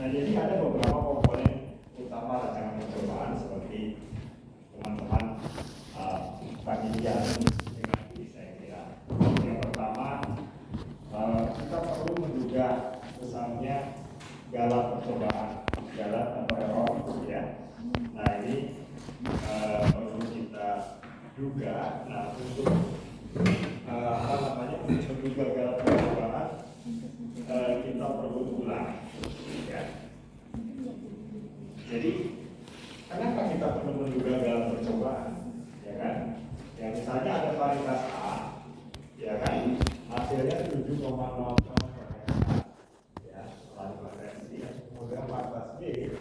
jadi ada beberapa komponen utama rancangan percobaan seperti teman-teman panitia dengan ini saya kira. Yang pertama, kita perlu menduga besarnya gala percobaan, gala atau error, ya. Nah ini perlu kita duga. Nah untuk menduga gala percobaan kita perlu ulang, ya. Jadi kenapa kita perlu menduga gala percobaan, ya kan? Ya misalnya ada varietas A, ya kan? Hasilnya 7,00 ya, varietas C. Kemudian varietas B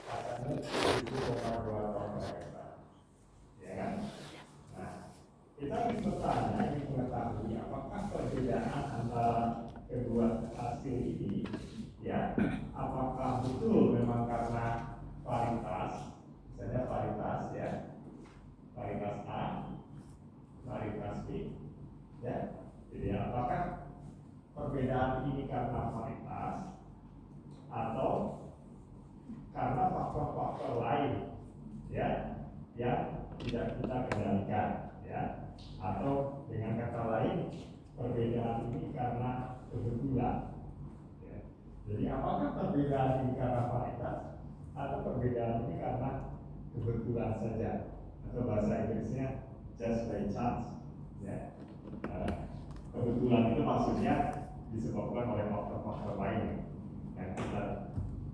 hasilnya 7,2 ton per hektar, ya kan? Nah, kita ingin bertanya, ingin mengetahui apakah perbedaan antara kedua hasil ini, ya, apakah betul memang karena varietas, misalnya varietas, ya, varietas A, varietas B, ya. Jadi apakah perbedaan ini karena varietas atau karena faktor-faktor lain, ya, yang tidak kita kendalikan, ya, atau dengan kata lain perbedaan ini karena kebetulan, ya. Jadi apakah perbedaan ini karena varietas atau perbedaan ini karena kebetulan saja, atau bahasa Inggrisnya just by chance, ya. Kebetulan itu maksudnya disebabkan oleh faktor-faktor lain yang kita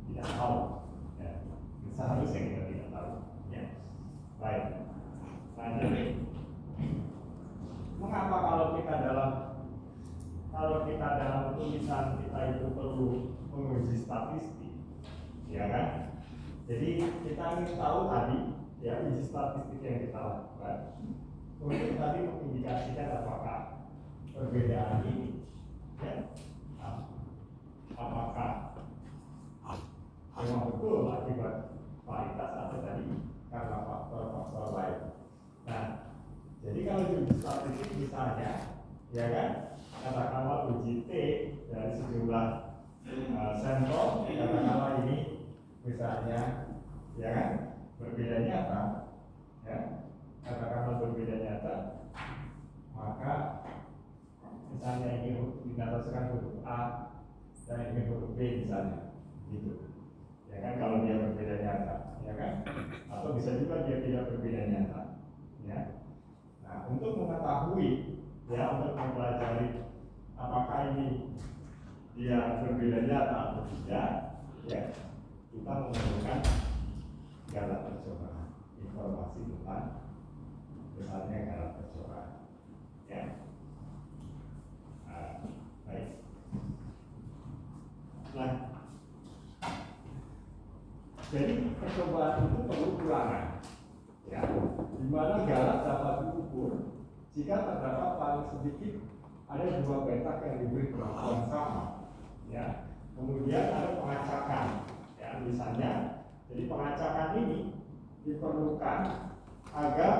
tidak tahu, ya. Seharusnya kita tidak tahu, ya. Baik. Nah, jadi mengapa kalau kita dalam tulisan kita itu perlu menguji statistik, ya kan? Jadi kita ingin tahu tadi, ya, uji statistik yang kita lakukan untuk tadi mengindikasikan apakah perbedaan ini, ya, apakah memang betul akibat varietas atau tadi karena faktor-faktor lain. Nah, jadi kalau uji statistik misalnya, ya kan, katakanlah uji T dari sejumlah sampel, katakanlah ini misalnya, ya kan, berbeda nyata, ya, katakanlah berbeda nyata, maka misalnya ini dinamakan huruf A dan ini huruf B misalnya, gitu, ya kan, kalau dia berbeda nyata, ya kan, atau bisa juga dia tidak berbeda nyata, ya. Nah, untuk mengetahui, ya, untuk mempelajari apakah ini dia berbeda nyata atau tidak, ya, kita memerlukan gala percobaan, informasi tentang besarnya gala percobaan, ya. Baik. Nah, jadi percobaan itu perlu ulangan, ya, di mana gala dapat diukur jika terdapat paling sedikit ada dua petak yang diberi perlakuan sama, ya. Kemudian ada pengacakan, ya, misalnya, jadi pengacakan ini diperlukan agar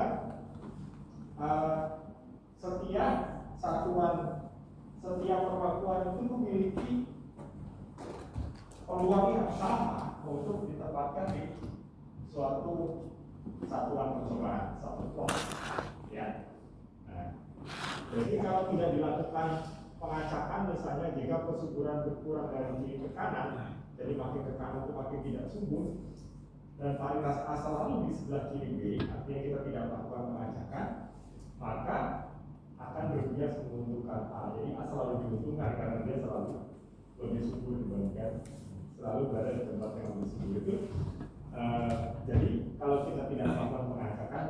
setiap perlakuan itu memiliki peluang yang sama untuk ditempatkan di suatu satuan percobaan, satu plot, ya. Nah, jadi kalau tidak dilakukan pengacakan, misalnya jika kesuburan berkurang dari kiri ke kanan, jadi makin ke kanan itu makin tidak subur, dan varietas A selalu di sebelah kiri B, artinya kita tidak melakukan pengacakan, maka akan berbias menguntungkan A. Jadi A selalu diuntungkan karena dia selalu lebih subur dibandingkan selalu berada di tempat yang lebih subur itu. Jadi kalau kita tidak melakukan pengacakan,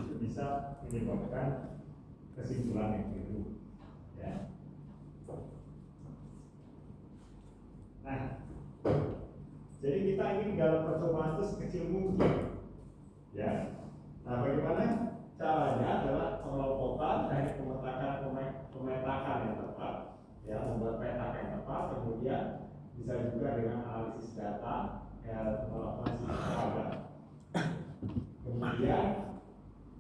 itu bisa menyebabkan kesimpulan yang keliru, ya. Nah, jadi kita ingin dalam percobaan itu sekecil mungkin, ya. Nah, bagaimana caranya adalah pengelompokan teknik pemetakan yang tepat, ya, membuat peta yang tepat, kemudian bisa juga dengan analisis data, ya, melakukan sistem. Kemudian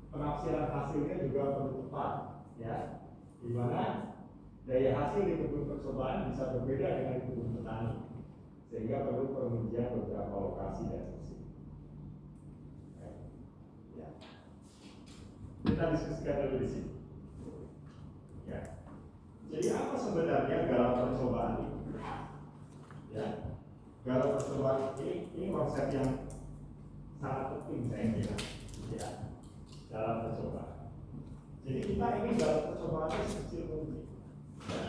penafsiran hasilnya juga perlu tepat, ya, di mana daya hasil di kebun percobaan bisa berbeda dengan kebun petani. sehingga perlu pengujian beberapa lokasi dan musim. Ya. Kita diskusikan dulu di sini. Ya. Jadi apa sebenarnya galau percobaan ini? Ya. Galau percobaan ini konsep yang sangat penting saya kira. Ya. Dalam percobaan. Jadi kita ingin dalam percobaan itu sekecil mungkin. Ya.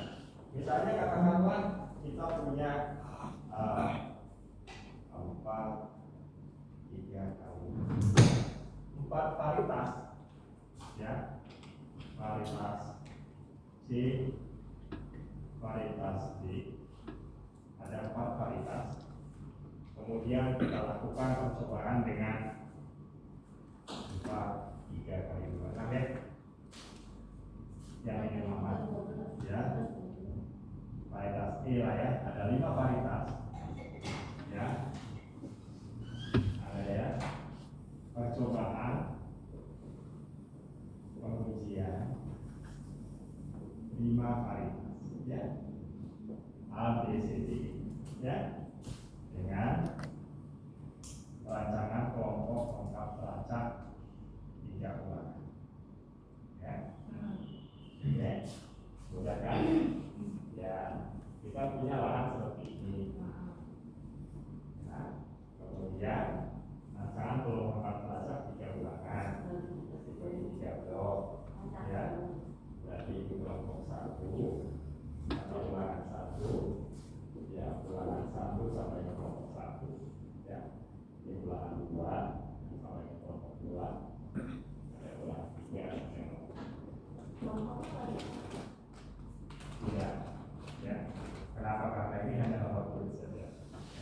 Misalnya katakanlah kita punya 4 varietas, ya, varietas C, varietas D, ada 4 varietas. Kemudian kita lakukan percobaan dengan 3 kali 2, ya. Yang ini lama, ya. Varietas E lah ya, ada 5 varietas, ya. Ada ya. Percobaan, pengujian 5 varietas, ya. A, B, C, D, ya. Dengan rancangan kelompok lengkap teracak 3 ulangan, ya. Ya, mudah kan? Ya, kita punya lahan seperti ini. Nah, kemudian rancangan kelompok lengkap teracak 3 ulangan, dibagi 3 blok, ya. Berarti itu kelompok 1 atau ulangan 1, ya, ulangan 1 sampai ke kelompok 1, ya. Ini ulangan 2 sampai ke kelompok 2, ada ulangan 3 sampai ke kelompok 3, ya. Kenapa? Karena ini hanya nomor tulis saja,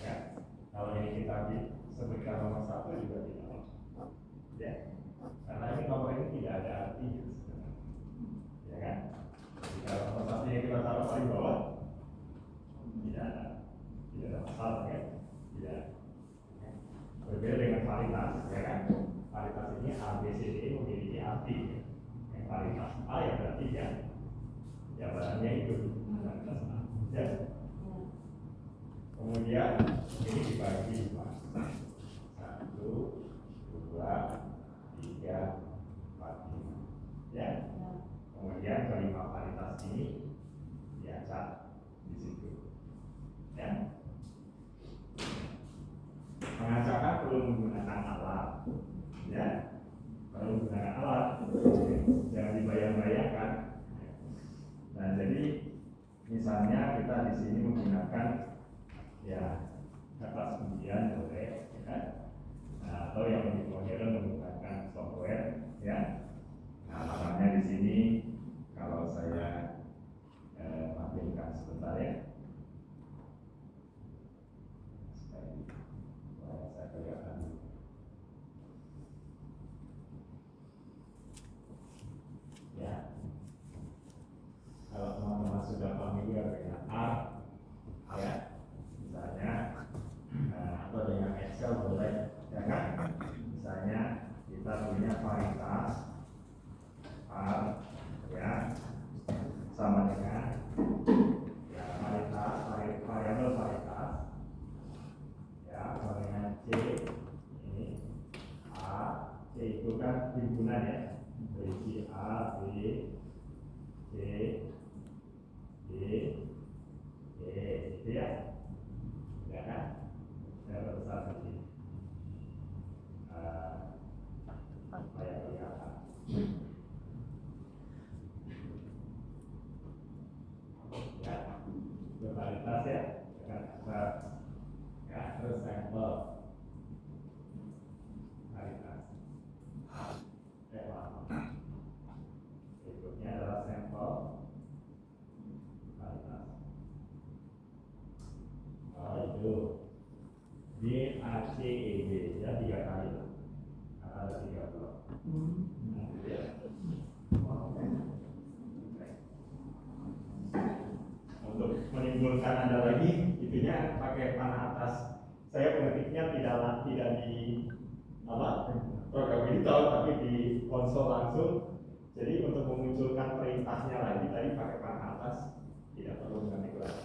ya. Kalau ini kita sebutkan nomor 1 juga tidak, ya. Karena ini nomor ini tidak ada artinya, ya kan? Jika nomor 1 yang kita taruh paling bawah, tidak ada masalah, ya. Tidak. Berbeda dengan varietas, ya kan? Varietas ini A, B, C, D memiliki arti. Yang varietas A ya berarti ya barangnya itu. Ya. Kemudian ini dibagi 5. 1, 2, 3, 4, 5. Ya. Kemudian kelima varietas ini diacak di situ. Ya. Pengacakan perlu menggunakan alat, ya, perlu menggunakan alat, jangan dibayang-bayangkan. Nah, jadi misalnya kita di sini menggunakan, ya, kertas ujian boleh, ya. Nah, atau yang lebih modern menggunakan software, ya. Nah, makanya di sini kalau saya tampilkan sebentar, ya. Saya kelihatan. Ya. Kalau teman-teman sudah familiar dengan R, ya, misalnya, atau dengan Excel boleh, ya kan? Misalnya kita punya varietas R, ya, sama dengan, ya, variabel varietas. Ya, sama dengan C ini A, C itu kan himpunan, ya, berisi A, B, C, D, E, gitu ya, ya kan? Saya besar di apa yang kelihatan. Ya, bervaritas, ya, dengan asal. Ya, terus sampel varietas. Berikutnya adalah sampel varietas. Itu D, A, C, E, B, ya, 3 kali. Ada 3 blok. Nah, itu ya. Untuk menimbulkan ada lagi, itunya pakai panah atas. Saya mengetiknya tidak di program editor, tapi di konsol langsung. Jadi untuk memunculkan perintahnya lagi tadi pakai panah atas, tidak perlu mengetik lagi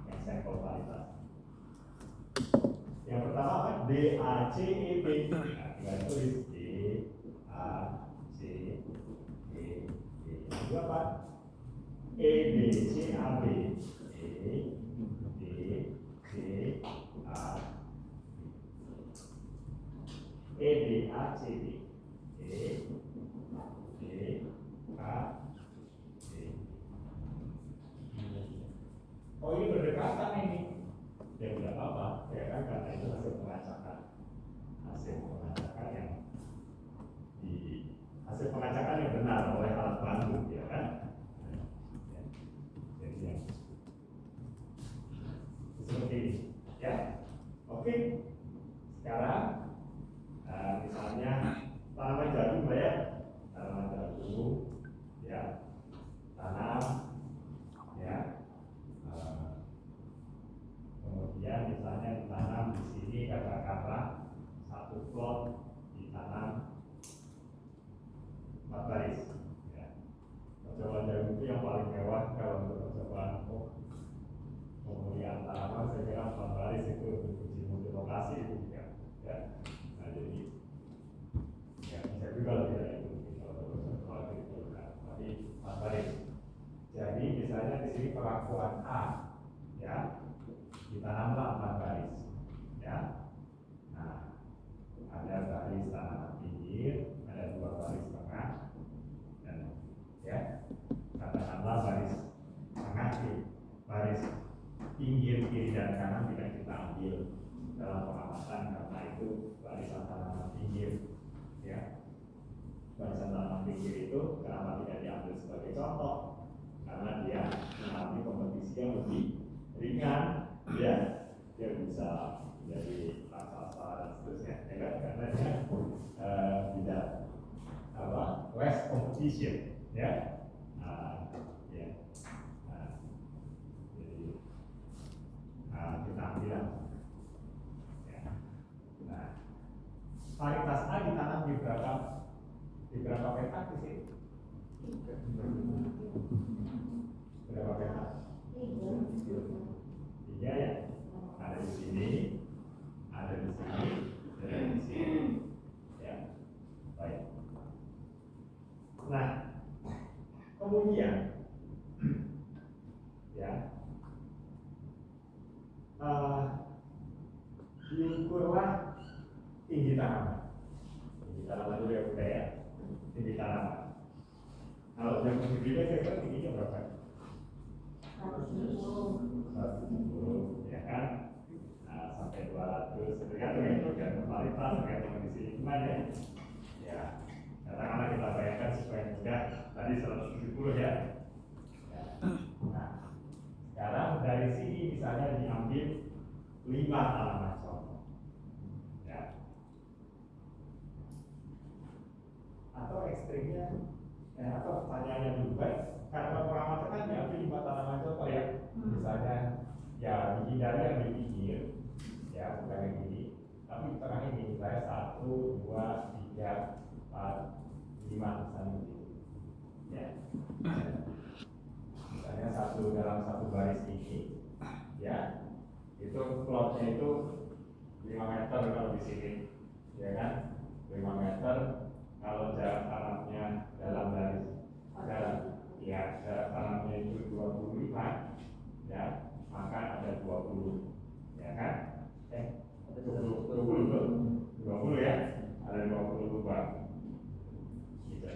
yang sampel varietas. D A C E B. Nah, tinggal tulis D A C E B. Itu apa? E B C A B. E B C A B. E B A C B. E B A C. Oh, ini berdekatan ini. Ya tidak apa-apa, ya kan, karena itu hasil pengacakan yang hasil pengacakan yang benar oleh alat bantu, ya kan. Jadi yang seperti ini, ya. Oke. Sekarang misalnya tanaman jagung, ya, tanaman jagung, ya, tanam, ya. Kemudian misalnya ditanam di sini katakanlah satu plot ditanam 4 baris. Ya. Percobaan jagung itu yang paling mewah kalau untuk percobaan pemulihan tanaman, saya kira 4 baris itu untuk uji multi lokasi itu juga. Ya. Nah, jadi ya bisa juga lebih dari itu kalau itu, tapi 4 baris. Jadi misalnya di sini perlakuan A, ya. Ditanamlah 4 baris, ya. Nah, ada baris tanaman pinggir, ada 2 baris tengah, dan ya, katakanlah baris tengah, baris pinggir kiri dan kanan tidak kita ambil dalam pengamatan karena itu barisan tanaman pinggir, ya. Barisan tanaman pinggir itu kenapa tidak diambil sebagai contoh? Karena dia mengalami kompetisi yang lebih ringan. Ya, dia bisa jadi raksasa dan seterusnya, ya kan? Karena dia tidak less competition, ya. Ya. Jadi kita ambil, ya. Nah, varietas A ditanam di berapa petak di sini? Berapa petak? 3, ya. Ada di sini, ada di sini, ada di sini, ya. Baik. Nah, kemudian, ya, diukurlah tinggi tanaman. Tinggi tanaman dulu ya, budaya. Tinggi tanaman. Kalau yang berbeda, saya tingginya berapa? 170, ya kan? Nah, sampai 200, tergantung ya, tergantung kualitas, tergantung kondisi lingkungan, ya. Ya, katakanlah kita bayangkan supaya mudah, tadi 170, ya. Ya. Nah, sekarang dari sini misalnya diambil 5 tanaman contoh, ya. Atau ekstrimnya, atau pertanyaannya dulu, baik. Karena pengamatan kan diambil 5 tanaman contoh, ya. Misalnya, ya dihindari yang di pinggir, ya, bukan yang ini, tapi di tengah ini saya 1, 2, 3, 4, 5 misalnya, ya. Misalnya dalam satu baris ini, ya, itu plotnya itu 5 meter kalau di sini, ya kan, 5 meter. Kalau jarak tanamnya dalam baris, ya, jarak tanamnya itu 25, ya, maka ada 20, ya kan? 20 ya, ada 20 lubang, gitu,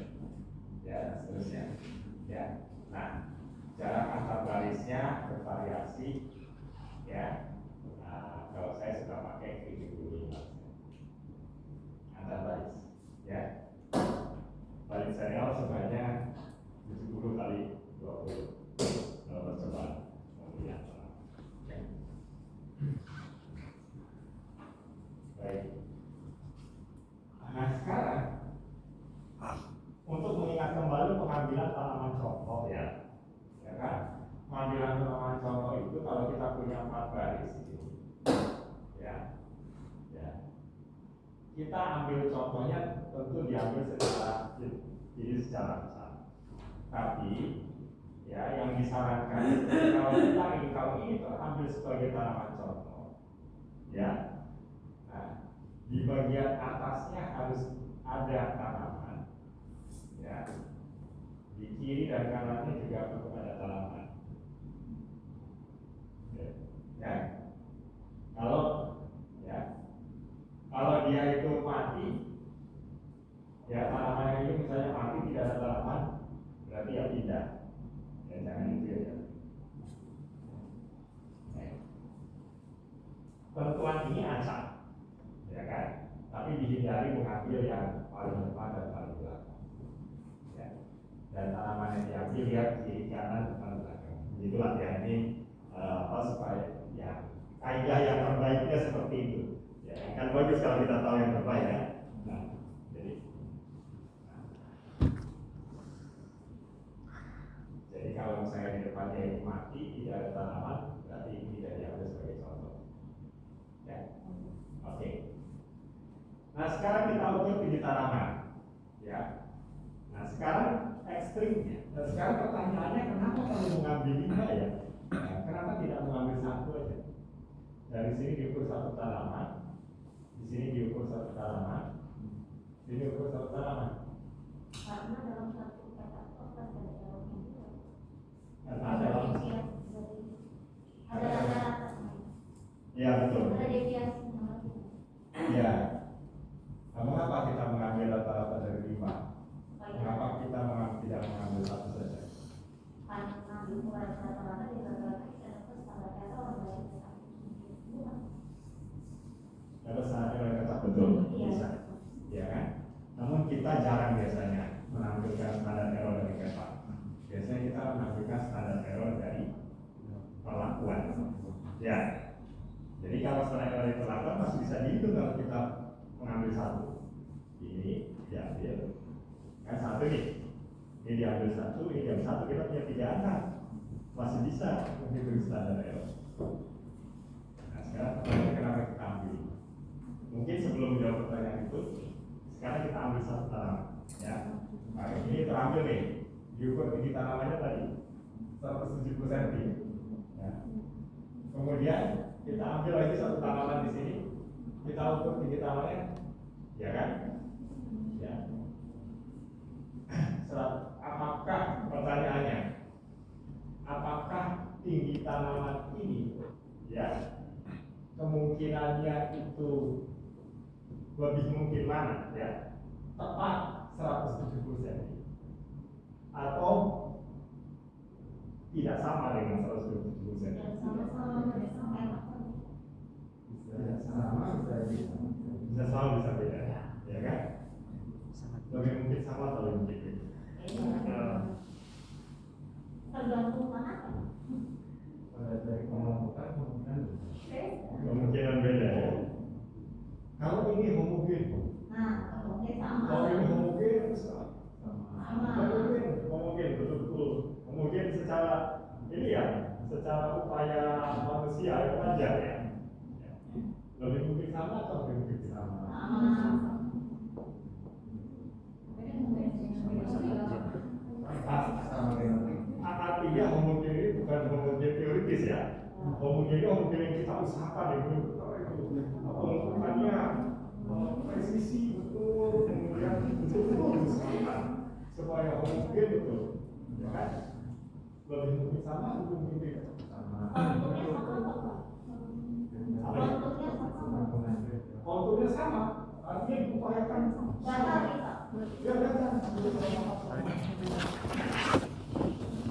ya, seterusnya, ya. Nah, jarak antar barisnya bervariasi, ya. Nah, kalau saya suka pakai 70 antar baris, ya. Baris senior sebanyak 70 kali 20 kalau percobaan kemudian. Baik. Nah, sekarang untuk mengingat kembali pengambilan tanaman contoh, ya kan? Pengambilan tanaman contoh itu kalau kita punya 4 baris di sini, ya. Kita ambil contohnya tentu diambil secara besar. Tapi ya yang disarankan kalau ini terambil sebagai tanaman contoh, ya. Nah, di bagian atasnya harus ada tanaman, ya. Di kiri dan kanannya juga perlu ada tanaman, ya. Kalau dia itu mati, ya tanaman itu misalnya mati tidak ada tanaman, berarti ya pindah. Ya jangan itu ya. Tentuan ini acak, ya kan? Tapi dihindari mengambil yang paling depan dan paling belakang. Ya. Dan tanaman yang diambil lihat kiri kanan depan belakang. Itulah ya ini supaya ya kaidah yang terbaiknya seperti itu. Ya kan bagus kalau kita tahu yang terbaik ya. Nah, jadi kalau misalnya di depannya ini mati tidak ada tanaman, berarti ini tidak diambil sebagai contoh. Ya, oke. Nah sekarang kita ukur biji tanaman, ya. Nah sekarang ekstrimnya. Nah sekarang pertanyaannya kenapa kalau mengambil 5 ya? Nah, kenapa tidak mengambil 1 aja? Dari sini diukur 1 tanaman, di sini diukur 1 tanaman, di sini diukur 1 tanaman. Karena dalam satu kata kan ada errornya juga. Ada rata-rata. Ya betul. Ada deviasi. Ya. Mengapa kita mengambil rata-rata dari 5? Mengapa kita tidak mengambil 1 saja? Karena di rata-rata di rata-rata kita dapat standar error dari satu. Dapat standar error kata betul, bisa, ya kan? Namun kita jarang biasanya menampilkan standar error dari kata. Biasanya kita menampilkan standar error dari perlakuan. Ya. Jadi kalau standar error dari perlakuan masih bisa dihitung kalau kita mengambil 1. Ini diambil. Kan 1 nih. Ini diambil 1, ini diambil 1, kita punya 3 angka. Masih bisa menghitung standar error. Nah, sekarang pertanyaannya kenapa kita ambil? Mungkin sebelum menjawab pertanyaan itu, sekarang kita ambil 1 tanaman, ya. Nah, ini terambil nih. Diukur tinggi tanamannya tadi 170 cm. Ya. Kemudian kita ambil lagi 1 tanaman di sini. Kita ukur tinggi tanamannya, ya kan? Ya. Apakah pertanyaannya? Apakah tinggi tanaman ini, ya, kemungkinannya itu lebih mungkin mana, ya? Tepat 170 cm atau tidak sama dengan 170 cm? Bisa sama bisa beda, ya kan? Lebih mungkin sama atau lebih mungkin beda? Tergantung mana kan? Dari kemungkinan beda ya. Kalau ini homogen, Nah, mungkin sama. kalau ini homogen sama. Homogen betul-betul homogen secara ini ya, secara upaya manusia yang wajar ya. Lebih mungkin sama atau lebih mungkin sama? Artinya homogen ini bukan homogen teoritis ya. Homogen ini homogen yang kita usahakan itu melakukannya presisi betul, kemudian betul usahakan supaya homogen betul, ya kan? Lebih mungkin sama atau mungkin beda? Konturnya sama, artinya diupayakan sama. Ya,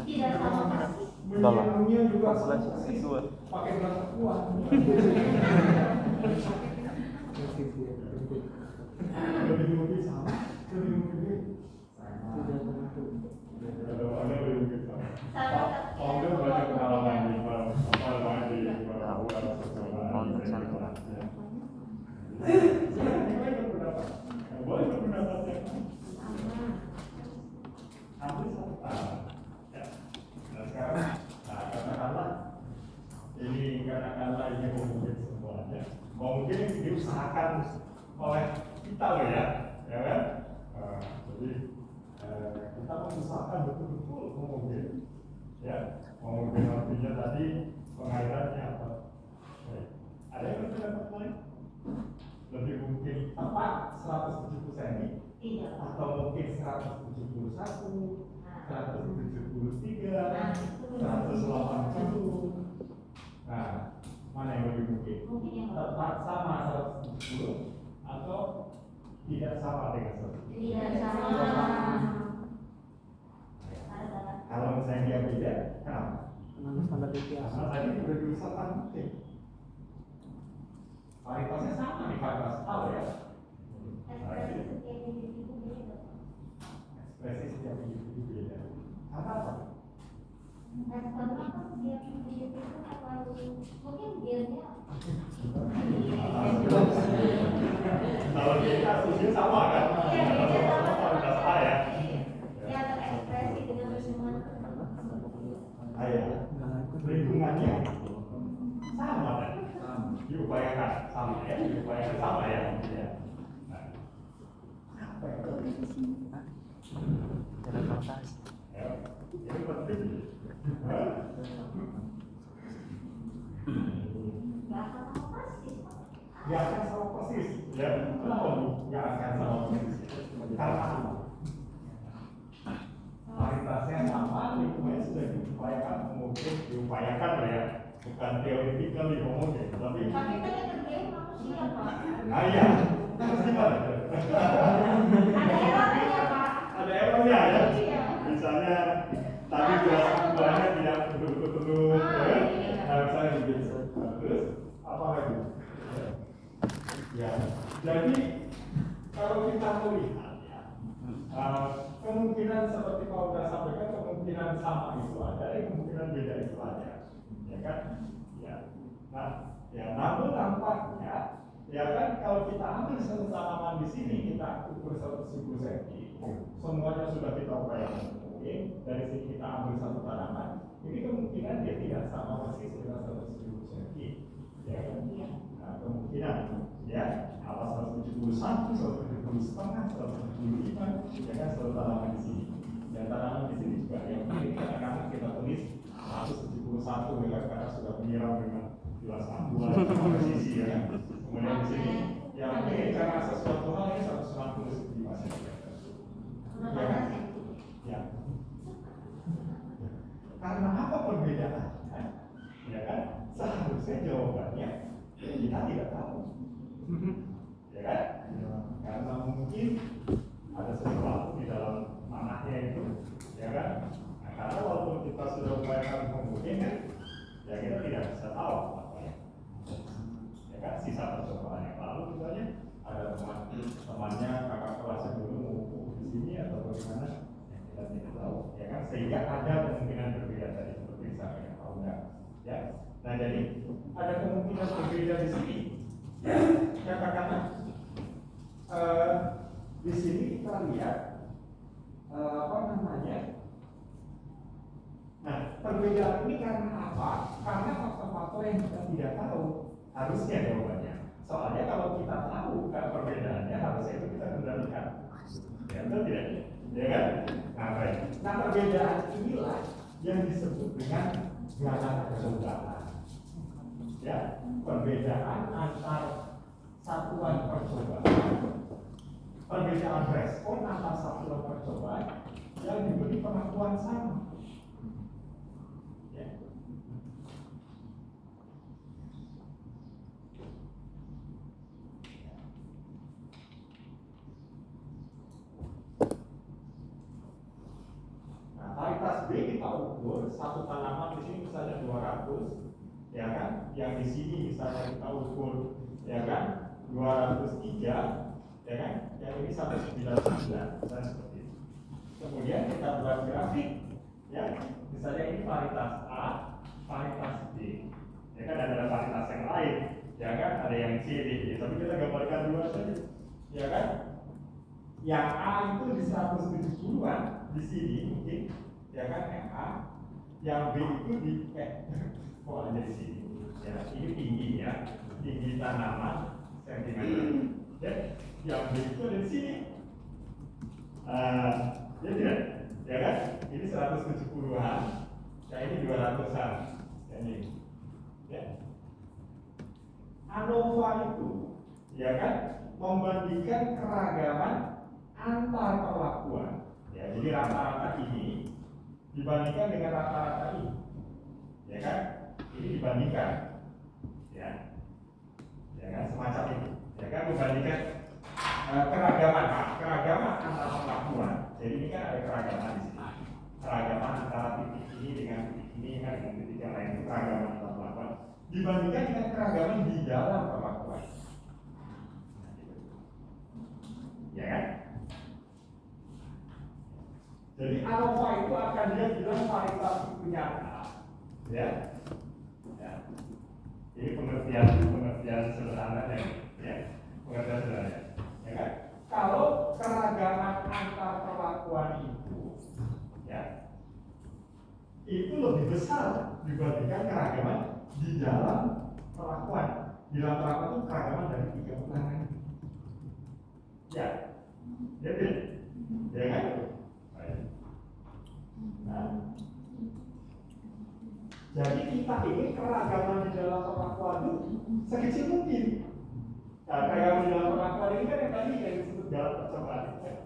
tidak sama persis. Menyenangnya juga persis. Pakai berapa kuat? Lebih mungkin sama, lebih mungkin sama. Ada lebih mungkin sama. Ada banyak pengalaman di boleh berpendapatnya ambil 1 tahun ya. Nah sekarang katakanlah ini mungkin semuanya mungkin diusahakan oleh kita loh ya kan? Jadi kita mengusahakan betul-betul homogen ya. Homogen artinya tadi pengairannya apa? Ada yang berpendapat lain? 170 cm Tidak. atau mungkin 171, 173, 180. Nah, mana yang lebih mungkin? Mungkin yang Tepat sama 170 atau tidak sama dengan 170? tidak sama. Kalau misalnya dia beda, kenapa? Karena standar deviasi. Karena tadi sudah diusahakan mungkin. Paritasnya sama nih, paritas tahu ya. Ekspresi setiap individu beda. Ekspresi setiap individu beda. Karena apa? Karena kan setiap individu itu selalu mungkin gennya Kalau kita asumsinya sama kan? iya beda sama Paritas A ya. ya terekspresi dengan lingkungan. Ayah, lingkungannya sama kan? Diupayakan sama ya, diupayakan sama ya. Ya. Nah, apa itu? Teleportasi. Ya, ini penting. Hah? Nggak akan sama persis. Nggak akan sama persis. Ya, kenapa Bu? Nggak akan sama persis. Karena apa? Paritasnya sama, lingkungannya sudah diupayakan, mungkin diupayakan loh ya. Bukan teoretikal ngomongnya, tapi Tapi kan yang terjadi manusia Pak. ah iya, terus gimana? Ada errornya Pak. Ada errornya ya? Iya. Misalnya tadi buahnya tidak betul-betul ya? Nah, misalnya begitu. Nah, terus apa lagi? Ya, jadi kalau kita melihat ya, kemungkinan seperti Pak udah sampaikan, kemungkinan sama itu ada, kemungkinan beda itu ada, ya kan? Ya, nah, ya namun nampaknya, ya kan kalau kita ambil satu tanaman di sini kita ukur 170 cm, semuanya sudah kita upayakan mungkin dari sini kita ambil satu tanaman, ini kemungkinan dia tidak sama persis dengan 170 cm, ya kan? Nah, kemungkinan ya apa 171, 170 setengah, 175, ya kan satu tanaman di sini. Dan tanaman di sini juga yang ini kadang-kadang kita tulis 171 ya kan, karena sudah menyiram dengan jelas ambulan presisi ya kan. Kemudian di sini yang ini karena sesuatu hal ini 195 cm. Ya kan? Ya. Karena apa perbedaannya? Ya kan? Seharusnya jawabannya kita tidak tahu. Ya kan? Karena mungkin ada sesuatu di dalam manahnya itu, ya kan? Nah, karena walaupun kita sudah upayakan kemudian kan, ya kita tidak bisa tahu apa ya. Ya kan? Sisa percobaan yang lalu misalnya ada temannya kakak kelasnya dulu mau di sini atau bagaimana, ya kita tidak tahu. Ya kan? Sehingga ada kemungkinan berbeda tadi seperti misalnya tahu nggak? Ya. Nah jadi ada kemungkinan berbeda di sini. Ya, katakanlah di sini kita lihat apa namanya? Nah, perbedaan ini karena apa? Karena faktor-faktor yang kita tidak tahu. Harusnya jawabannya. Soalnya kalau kita tahu kan perbedaannya, harusnya itu kita kendalikan. Ya, betul tidak? Ya kan? Nah, baik. Nah, perbedaan inilah yang disebut dengan gala percobaan. Ya, perbedaan antar satuan percobaan, perbedaan respon antar satuan percobaan yang diberi pengakuan sama. Ya. Nah, paritas B kita ukur satu tanaman di sini misalnya 200. Ya kan, yang di sini misalnya kita ukur, ya kan, 203, ya kan, yang ini 199, misalnya seperti itu. Kemudian kita buat grafik, ya, misalnya ini paritas A, paritas B, ya kan ada paritas yang lain, ya kan, ada yang C, D, E, tapi kita gambarkan dua saja, ya kan, yang A itu di 170-an, di sini mungkin, ya kan, yang A, yang B itu di oh ada di sini. Ya, ini tingginya, tinggi tanaman sentimeter. Ya, yang B itu ada di sini. Ya tidak, ya kan? Ini 170-an, ya ini 200-an. Ya, ini. Ya. ANOVA itu, ya kan? membandingkan keragaman antar perlakuan. Ya, jadi rata-rata ini dibandingkan dengan rata-rata ini, ya kan? Ini dibandingkan, ya kan semacam ini, ya kan membandingkan keragaman antar perlakuan. Jadi ini kan ada keragaman di sini, keragaman antara titik ini dengan titik ini kan dengan titik yang lain, keragaman antar perlakuan dibandingkan dengan keragaman di dalam perlakuan. Ya kan? Jadi ANOVA itu akan dia bilang varietas itu nyata. Ya. Ini pengertian sederhananya, ya. Pengertian sederhananya. Ya kan? Kalau keragaman antar perlakuan itu, ya, itu lebih besar dibandingkan keragaman di dalam perlakuan. Di dalam perlakuan itu keragaman dari 3 ulangan. Ya, jadi, ya kan? Nah, jadi kita ingin keragaman di dalam perlakuan itu sekecil mungkin. Nah, keragaman di dalam perlakuan ini kan yang tadi yang disebut dalam percobaan itu kan?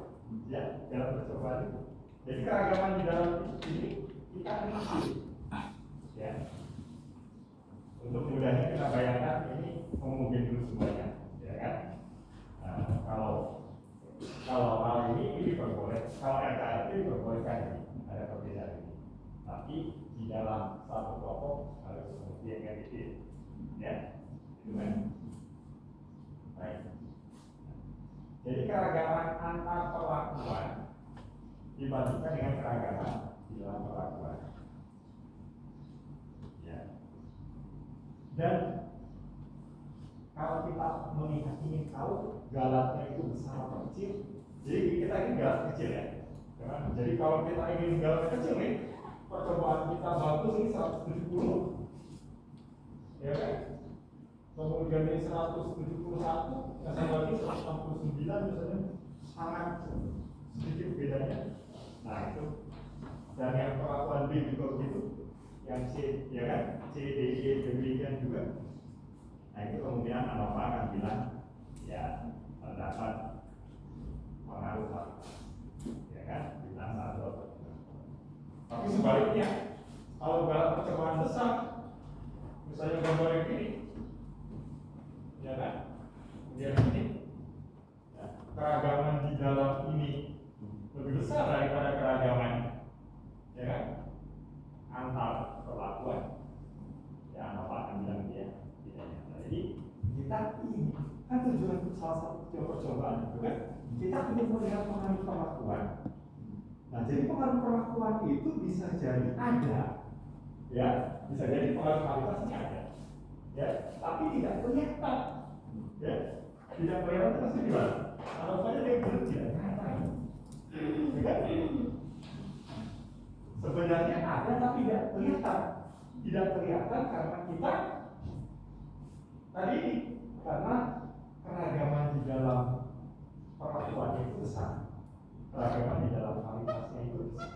Ya, dalam percobaan itu. Jadi keragaman di dalam ini kita kecil. Ya. Untuk mudahnya kita bayangkan ini mungkin dulu semuanya, ya kan? Nah, kalau hal ini diperbolehkan, kalau RKRT diperbolehkan ini, ada perbedaan ini. Tapi di dalam satu kelompok harus kemudian yang gitu, ya, itu kan? Baik. Jadi keragaman antar perlakuan dibandingkan dengan keragaman di dalam perlakuan. Ya. Dan kalau kita melihat ingin tahu galatnya itu besar atau kecil, jadi kita ingin galat kecil ya. Jadi kalau kita ingin galat kecil nih, percobaan kita bagus ini 170, ya kan? Kemudian ini 171, yang sama lagi 169 misalnya, sangat sedikit bedanya. Nah itu, dan yang perlakuan B juga begitu, yang C, ya kan? C, D, E, demikian juga. Nah itu kemudian ANOVA akan bilang, ya terdapat pengaruh lah, ya kan? Bilang satu. Tapi sebaliknya, kalau dalam percobaan besar, misalnya gambar yang ini, ya kan? Kemudian ini, ya, keragaman di dalam ini lebih besar daripada keragaman, ya kan? Antar perlakuan, ya ANOVA akan bilang dia. Jadi kita ini kan tujuan salah satu tujuan percobaan itu kan kita ingin melihat pengaruh perlakuan. Nah jadi pengaruh perlakuan itu bisa jadi ada, ya bisa jadi pengaruh kualitasnya ada, ya tapi tidak kelihatan, ya tidak kelihatan itu pasti gimana? Kalau saya dia belum tidak nyata, ya. Sebenarnya ada tapi tidak kelihatan karena kita tadi karena keragaman di dalam perlakuan itu besar, keragaman di dalam kualitasnya itu besar,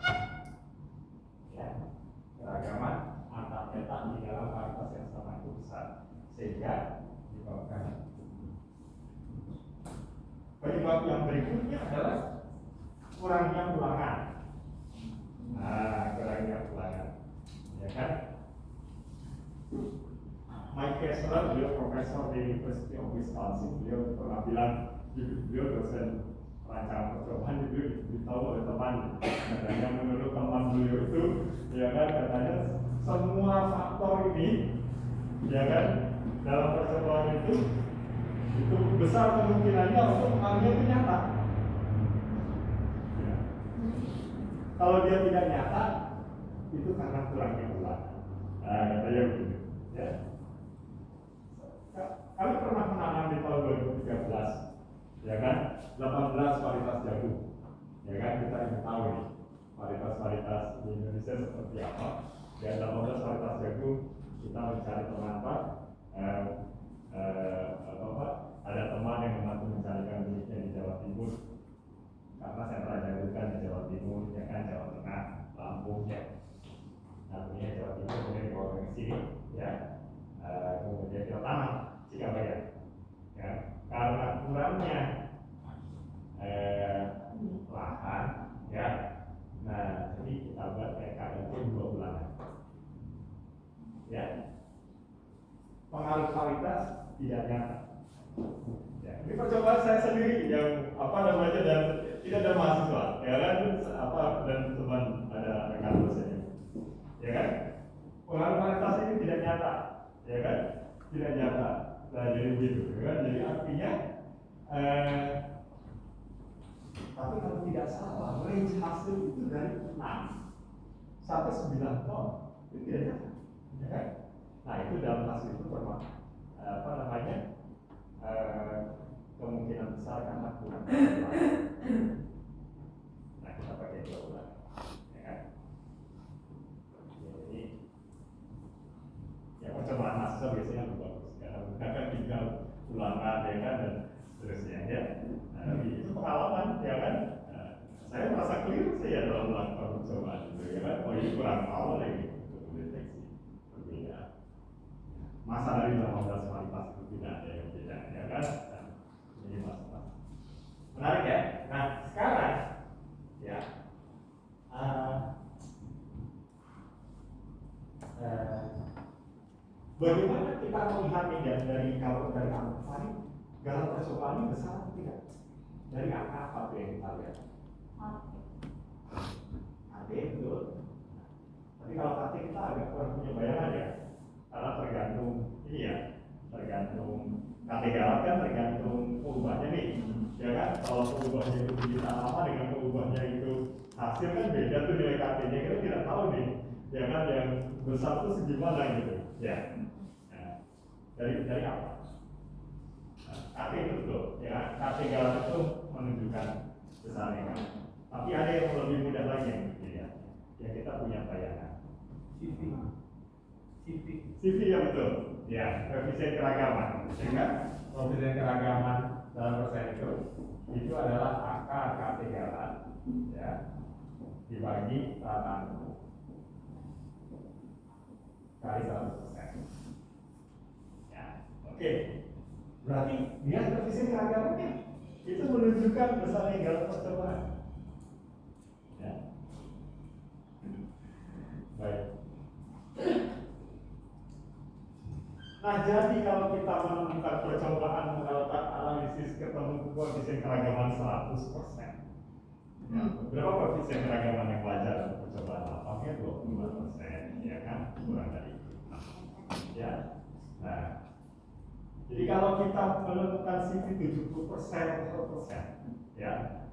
ya, keragaman antar petak di dalam kualitas yang sama itu besar, sehingga menyebabkan. Penyebab yang berikutnya adalah kurangnya ulangan. Nah, kurangnya ulangan, ya kan? Mike Kessler, beliau profesor di University of Wisconsin, beliau pernah bilang, beliau dosen perancang percobaan, beliau diberitahu oleh teman, katanya menurut teman beliau itu, ya kan, katanya semua faktor ini, ya kan, dalam percobaan itu besar kemungkinannya untuk pengaruhnya itu nyata. Ya. Kalau dia tidak nyata, itu karena kurangnya ulangan. Nah, katanya begitu, ya. Kami pernah menanam di tahun 2013, ya kan, 18 varietas jagung, ya kan, kita ingin tahu nih varietas di Indonesia seperti apa. Dan 18 varietas jagung kita mencari pengantar, ada teman yang membantu mencarikan miliknya di Jawa Timur, karena sentra jagung kan di Jawa Timur, ya kan, Jawa Tengah, Lampung, ya. Nah, punya Jawa Timur kemudian dibawa ke sini, ya, kemudian kita tanam. Jika bayar, ya, karena kurangnya pengaruh kualitas tidak nyata. Ya, ini percobaan saya sendiri yang dan tidak ada mahasiswa, ya kan, dan teman ada rekan dosennya, ya kan, pengaruh kualitas ini tidak nyata, ya kan, tidak nyata. Nah jadi begitu, ya kan, jadi artinya tapi kalau tidak salah, range hasil itu dari 6 sampai 9 ton, itu tidak nyata, ya kan. Nah itu dalam hasil itu kemungkinan besar karena kurang. Nah kita pakai 2 bulan, ya kan. Jadi ya percobaan mahasiswa biasanya lebih bagus karena menggunakan tinggal ulangan, ya kan, dan seterusnya, ya. Nah, itu pengalaman, ya kan. Nah, saya merasa keliru saya dalam melakukan percobaan itu, ya kan. Oh ini kurang tahu lagi untuk mendeteksi perbedaan. Masa dari 18 kualitas itu tidak ada yang beda, ya kan. Nah, ini masalah menarik, ya. Nah sekarang, ya, bagaimana kita melihat ini dari kalau dari angka ini, dalam percobaan ini besar atau tidak? Dari angka apa tuh yang kita lihat? AD, betul. Tapi kalau KT kita agak kurang punya bayangan, ya, karena tergantung ini, ya, tergantung KT galat kan tergantung perubahannya nih, ya kan. Kalau perubahannya itu kita sama dengan perubahannya itu hasil kan beda tuh nilai KT-nya, kita tidak tahu nih, ya kan, yang besar itu segimana gitu, ya. Dari apa? KT itu betul, ya. KT galat itu menunjukkan besarnya kan. Tapi ada yang lebih mudah lagi yang dilihat, ya kita punya bayangan. CV yang betul, ya. Koefisien keragaman, ya kan? Koefisien keragaman dalam persen itu adalah angka KT galat, ya, dibagi rata kali 100%. Oke, berarti dia koefisien keragamannya itu menunjukkan besarnya galat percobaan. Ya. Baik. Nah jadi kalau kita menemukan percobaan melakukan analisis ketemu koefisien keragaman 100%. Ya, berapa koefisien keragaman yang wajar untuk percobaan lapangnya 25%, ya kan, kurang dari itu. Ya. Nah. Jadi kalau kita menemukan CV 70% atau 100%, ya,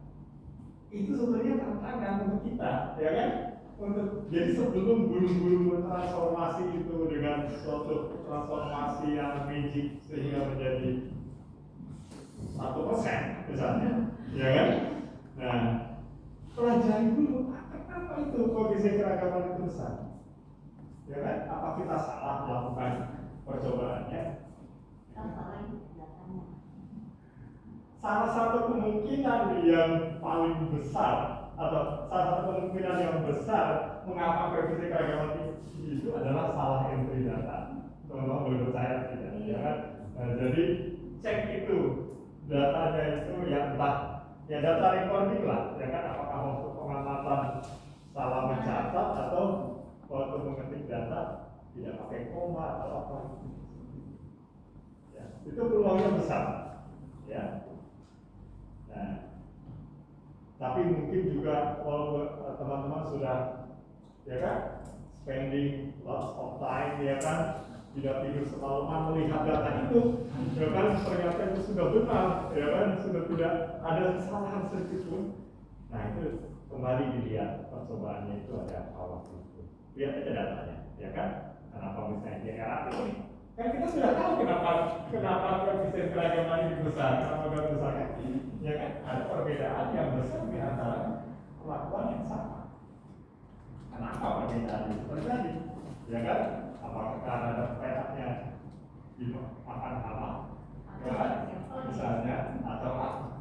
itu sebenarnya tantangan untuk kita, ya kan? Jadi sebelum burung-burung bertransformasi itu dengan suatu transformasi yang magic sehingga menjadi 1% misalnya, ya kan? Nah, pelajari dulu kenapa itu koefisien keragaman itu besar, ya kan? Apa kita salah melakukan percobaannya? Salah satu kemungkinan yang paling besar atau salah satu kemungkinan yang besar mengapa koefisien keragaman itu adalah salah entry data. Teman-teman boleh percaya tidak? Ya kan? Nah, jadi cek itu datanya itu ya entah ya data recording lah, ya kan, apakah waktu pengamatan salah mencatat atau waktu mengetik data tidak pakai koma atau apa. Itu peluangnya besar, ya. Nah, tapi mungkin juga kalau teman-teman sudah, ya kan, spending lots of time, ya kan, tidak tidur semalaman melihat data itu, ya kan, ternyata itu sudah benar, ya kan, sudah tidak ada kesalahan sedikit pun. Nah itu kembali dilihat percobaannya itu ada apa waktu itu. Lihat aja datanya, ya kan, kenapa misalnya dia error ini. Kan kita sudah tahu kenapa koefisien keragaman ini besar, kenapa gak besar kan? Ya kan, ada perbedaan yang besar di antara kelakuan yang sama. Kenapa perbedaan itu terjadi? Ya kan, apakah karena ada peraknya dimakan hama, ya kan, misalnya, atau apa?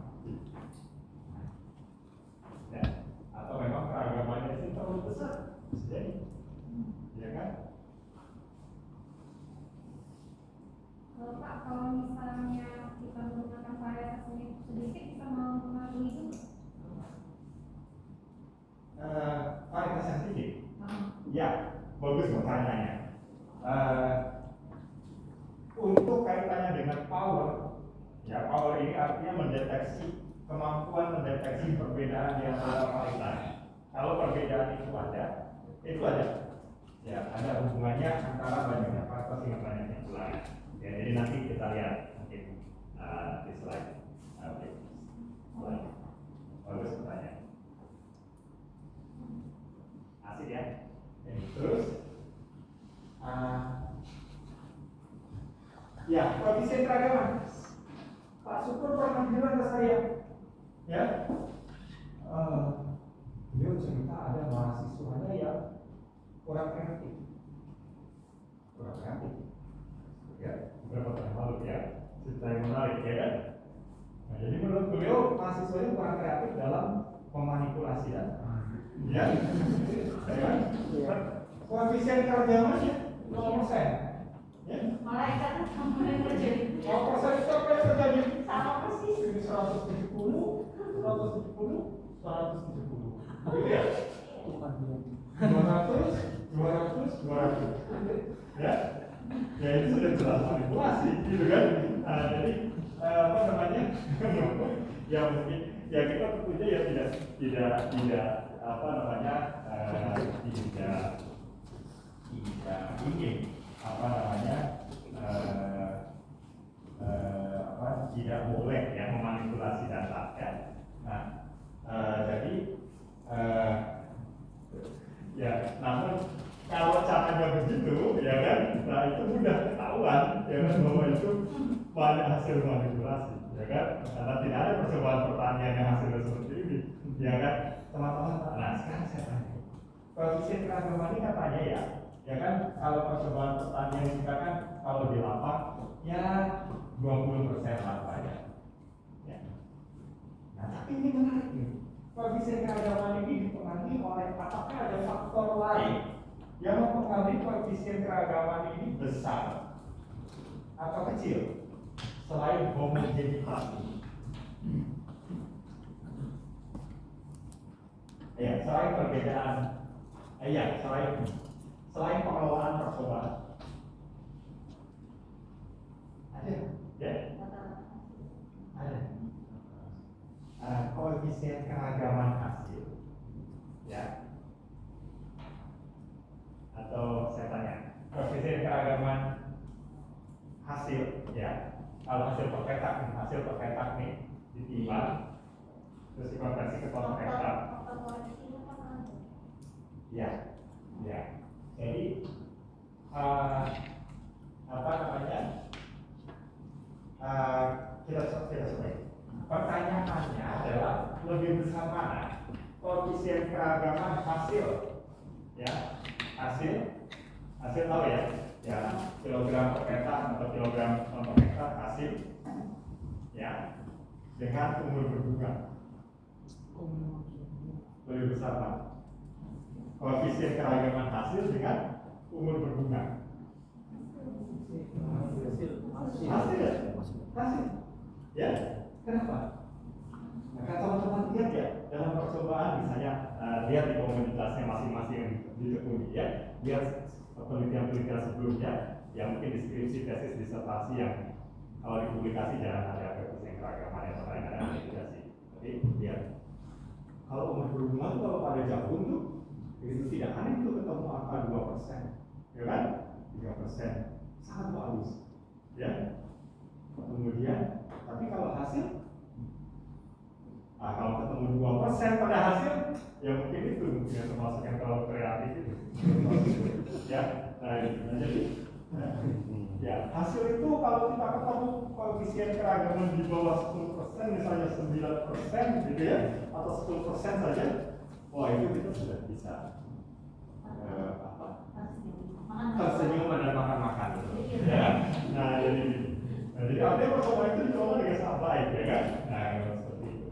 Ya, atau memang keragamannya itu terlalu besar, jadi, ya kan? Pak, kalau misalnya kita menggunakan varietas ini sedikit, bisa mempengaruhi itu? Varietas yang sedikit? Ya, bagus pertanyaannya. Ya, power ini artinya mendeteksi, kemampuan mendeteksi perbedaan di antara varietas. Kalau perbedaan itu ada. Ya, ada hubungannya antara banyaknya faktor dengan banyaknya ulangan. Ya, jadi nanti kita lihat mungkin di slide. Oke. Slide. Bagus pertanyaan. Asik ya. Terus, ya, koefisien keragaman. Pak Syukur pernah bilang ke saya, ya, beliau cerita ada mahasiswanya yang kurang kreatif, ya, beberapa tahun lalu ya, cerita yang menarik ya kan. Nah, jadi menurut beliau mahasiswanya kurang kreatif dalam memanipulasi data, ya, kan? Koefisien keragamannya 0%, ya. Malaikat sama yang terjadi. 0% itu apa yang terjadi? Sama persis. Ini 170, 170, 170, gitu ya. Bukan dia. 200, ya, ya itu sudah jelas manipulasi, gitu kan? Nah, jadi apa namanya? Ya mungkin, ya kita tentunya ya tidak apa namanya tidak ingin apa namanya tidak boleh ya memanipulasi data ya. Nah, jadi ya, namun kalau caranya begitu, ya kan, nah itu mudah ketahuan, ya kan, bahwa itu banyak hasil manipulasi, ya kan, karena tidak ada percobaan pertanian yang hasilnya seperti ini, ya kan, teman-teman. Nah sekarang saya tanya, koefisien keragaman ini katanya ya kan, kalau percobaan pertanian kita kan kalau di lapak ya 20% lah ya. Ya. Nah tapi ini menarik nih. Koefisien keragaman ini dipengaruhi oleh apakah ada faktor lain yang mempengaruhi koefisien keragaman ini besar atau kecil selain homogenitas ini? Ya, selain perbedaan, selain pengelolaan percobaan, ada, ya, ada. Koefisien keragaman hasil, ya, atau saya tanya, koefisien keragaman hasil, ya, kalau hasil per petak nih ditimbang, terus dikonversi ke potong hektar, ya, jadi apa namanya? Kita coba. Pertanyaannya adalah lebih besar mana koefisien keragaman hasil, ya, hasil tahu ya, kilogram per hektar atau kilogram per hektar hasil, ya, dengan umur berbunga, lebih besar mana koefisien keragaman hasil dengan umur berbunga? Hasil, ya. Kenapa? Nah, kan teman-teman lihat ya, dalam percobaan misalnya lihat di komunitasnya masing-masing yang ditekuni ya, lihat penelitian-penelitian sebelumnya yang mungkin deskripsi tesis disertasi yang kalau dipublikasi jangan ada koefisien keragaman yang lain ada manipulasi. Tapi lihat kalau umur berbunga itu kalau pada jagung tuh itu tidak aneh tuh ketemu angka 2%, ya kan? 3%, sangat bagus, ya. Kemudian, tapi kalau hasil, kalau ketemu 2% pada hasil, ya mungkin itu yang termasuk yang terlalu kreatif itu, ya. Nah, jadi, ya hasil itu kalau kita ketemu koefisien keragaman di bawah 10%, misalnya 9%, gitu ya, atau 10% saja, wah itu kita sudah bisa tersenyum dan makan-makan, ya. Nah, jadi artinya percobaan itu dicoba dengan sangat baik, ya kan? Nah, seperti itu.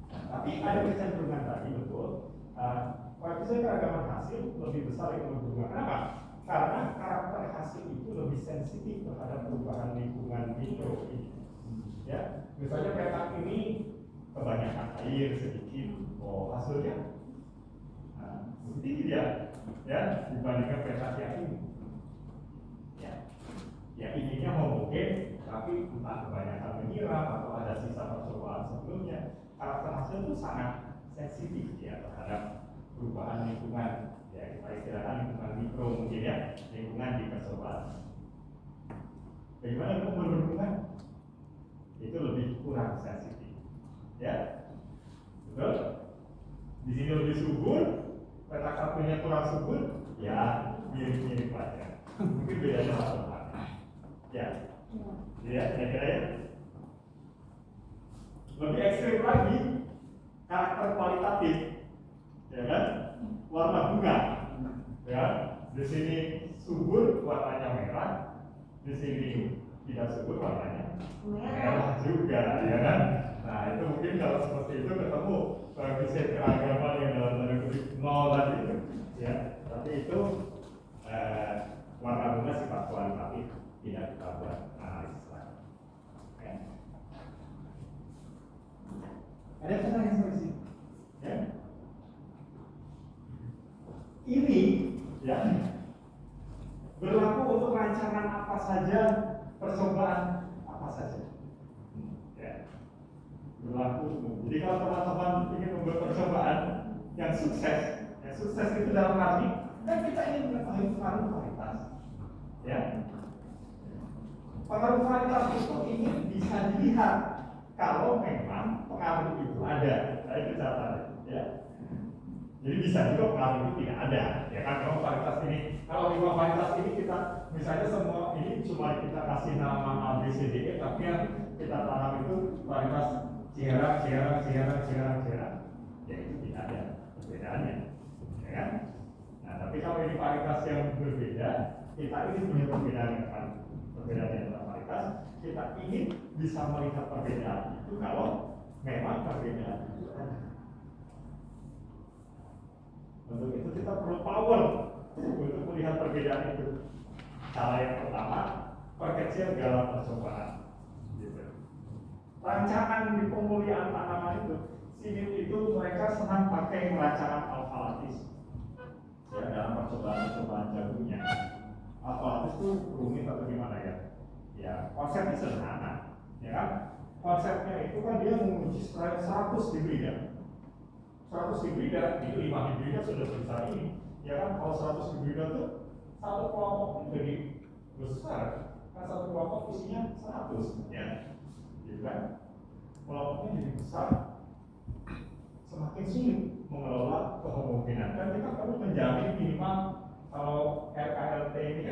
Tapi ada kecenderungan tadi betul, koefisien keragaman hasil lebih besar yang berbunga. Kenapa? Karena karakter hasil itu lebih sensitif terhadap perubahan lingkungan mikro ini. Ya, misalnya petak ini kebanyakan air sedikit, hasilnya tinggi dia, dibandingkan petak yang ini. Ya, ininya homogen, tapi entah kebanyakan menyiram atau ada sisa percobaan sebelumnya, karakter hasil itu sangat sensitif ya terhadap perubahan lingkungan. Ya, kita istilahkan lingkungan mikro mungkin ya, lingkungan di percobaan. Bagaimana itu berhubungan? Itu lebih kurang sensitif. Ya, betul? Di sini lebih subur, petak satunya kurang subur, ya mirip-mirip aja. Mungkin bedanya satu hal. Ya, ya, kira-kira ya. Lebih ekstrim lagi, karakter kualitatif, ya kan? Warna bunga, ya. Di sini subur warnanya merah, di sini tidak subur warnanya merah juga, ya kan? Nah itu mungkin kalau seperti itu ketemu koefisien keragaman yang dalam tanda kutip 0 tadi itu, ya. Tapi itu warna bunga sifat kualitatif, tidak kita buat analisis lagi. Ya. Ada pertanyaan sampai sini? Ya. Ini ya berlaku untuk rancangan apa saja, percobaan apa saja. Ya. Berlaku. Jadi kalau teman-teman ingin membuat percobaan yang sukses itu dalam arti kan kita ingin mengetahui pengaruh kualitas. Ya. Pengaruh kualitas itu ingin bisa dilihat kalau memang pengaruh itu ada. Nah, itu catatannya. Ya. Jadi bisa juga pengaruh itu tidak ada, ya kan? Kalau kualitas ini, kalau lima kualitas ini kita, misalnya semua ini cuma kita kasih nama A, B, C, D, E, tapi yang kita tanam itu kualitas ciara, ya itu tidak ada perbedaannya, ya kan? Nah, tapi kalau ini kualitas yang berbeda, kita ingin punya perbedaan yang kan? Perbedaan yang kualitas, kita ingin bisa melihat perbedaan itu kalau memang perbedaan itu ada. Untuk itu kita perlu power untuk melihat perbedaan itu. Cara yang pertama, perkecil dalam percobaan. Gitu. Rancangan di pemulihan tanaman itu, SIMIP itu mereka senang pakai rancangan alfalatis. Ya, dalam percobaan jagonya. Alfalatis itu rumit atau gimana ya? Ya, konsepnya sederhana, ya kan? Konsepnya itu kan dia menguji 100 hibrida. 100 hibrida, itu 5 hibrida sudah besar ini. Ya kan, kalau 100 hibrida itu satu kelompok jadi besar. Kan satu kelompok isinya 100, ya. Gitu kan? Kelompoknya jadi besar. Semakin sulit mengelola kehomogenan. Dan kita perlu menjamin minimal kalau RKLT ini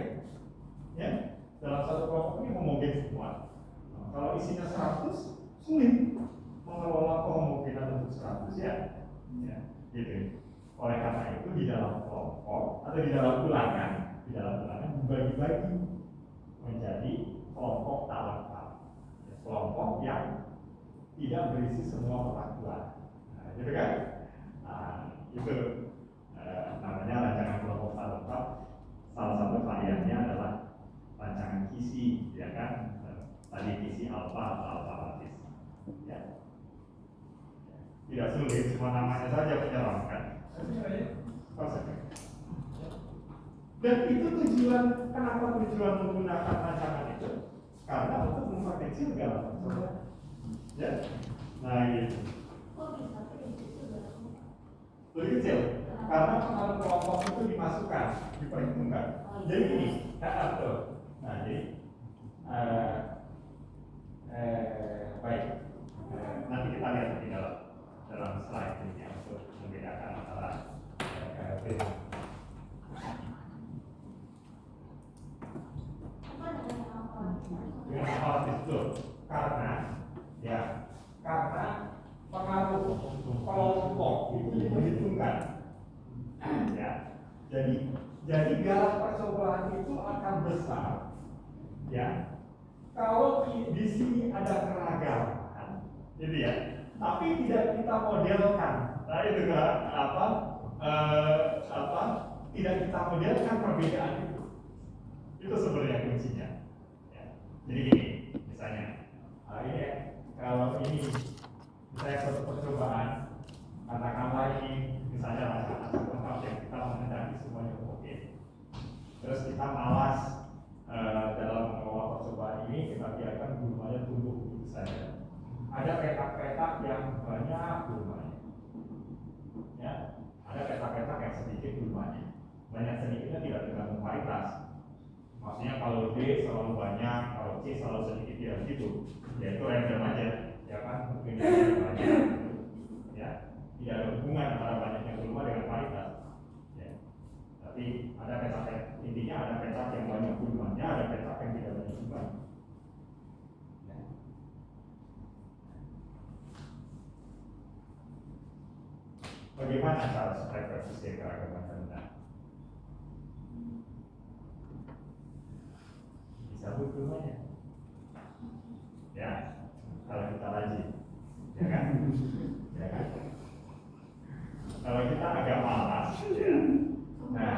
ya, dalam satu kelompok ini homogen semua. Nah, kalau isinya 100, sulit mengelola kehomogenan untuk 100 ya. Ya, gitu. Oleh karena itu di dalam kelompok atau di dalam ulangan dibagi-bagi menjadi kelompok talak, kelompok yang tidak berisi semua perlakuan. Nah, gitu kan? Nah, itu namanya rancangan kelompok talak. Salah satu variannya adalah rancangan kisi, ya kan? Tadi kisi alfa atau alfalatis. Ya. Tidak sulit, cuma namanya saja menyeramkan. Dan itu tujuan, kenapa tujuan menggunakan rancangan itu? Karena untuk memperkecil segala percobaan. Ya, nah gitu. Lebih kecil, karena pengaruh kelompok itu dimasukkan, diperhitungkan. Jadi ini, betul. Nah jadi, baik. Nanti kita lihat di dalam slide ini ya, untuk membedakan antara KLP. Dengan alfalatis itu karena pengaruh kelompok itu diperhitungkan. Ya, jadi galah percobaan itu akan besar. Ya, kalau di sini ada keragaman, gitu ya. Tapi tidak kita modelkan. Nah itu kan tidak kita modelkan perbedaan itu. Itu sebenarnya kuncinya. Ya. Jadi gini, misalnya, ini ya, kalau ini misalnya suatu percobaan, katakanlah ini misalnya rancangan tempat yang kita menghendaki semuanya oke. Terus kita malas dalam mengelola percobaan ini, kita biarkan ada petak-petak yang banyak gulmanya. Ya, ada petak-petak yang sedikit gulmanya. Banyak sedikitnya tidak tergantung varietas. Maksudnya kalau D selalu banyak, kalau C selalu sedikit, tidak begitu. Ya itu random aja, ya kan? Mungkin ada banyak, ya. Tidak ada hubungan antara banyaknya gulma dengan varietas. Ya. Tapi ada petak, intinya ada petak yang banyak gulmanya, ada petak yang tidak banyak gulmanya. Ya. Bagaimana cara supaya persisnya keragaman rendah? Disambut gulmanya. Ya, kalau kita rajin, ya kan? Ya kan? Kalau kita agak malas, ya. Nah,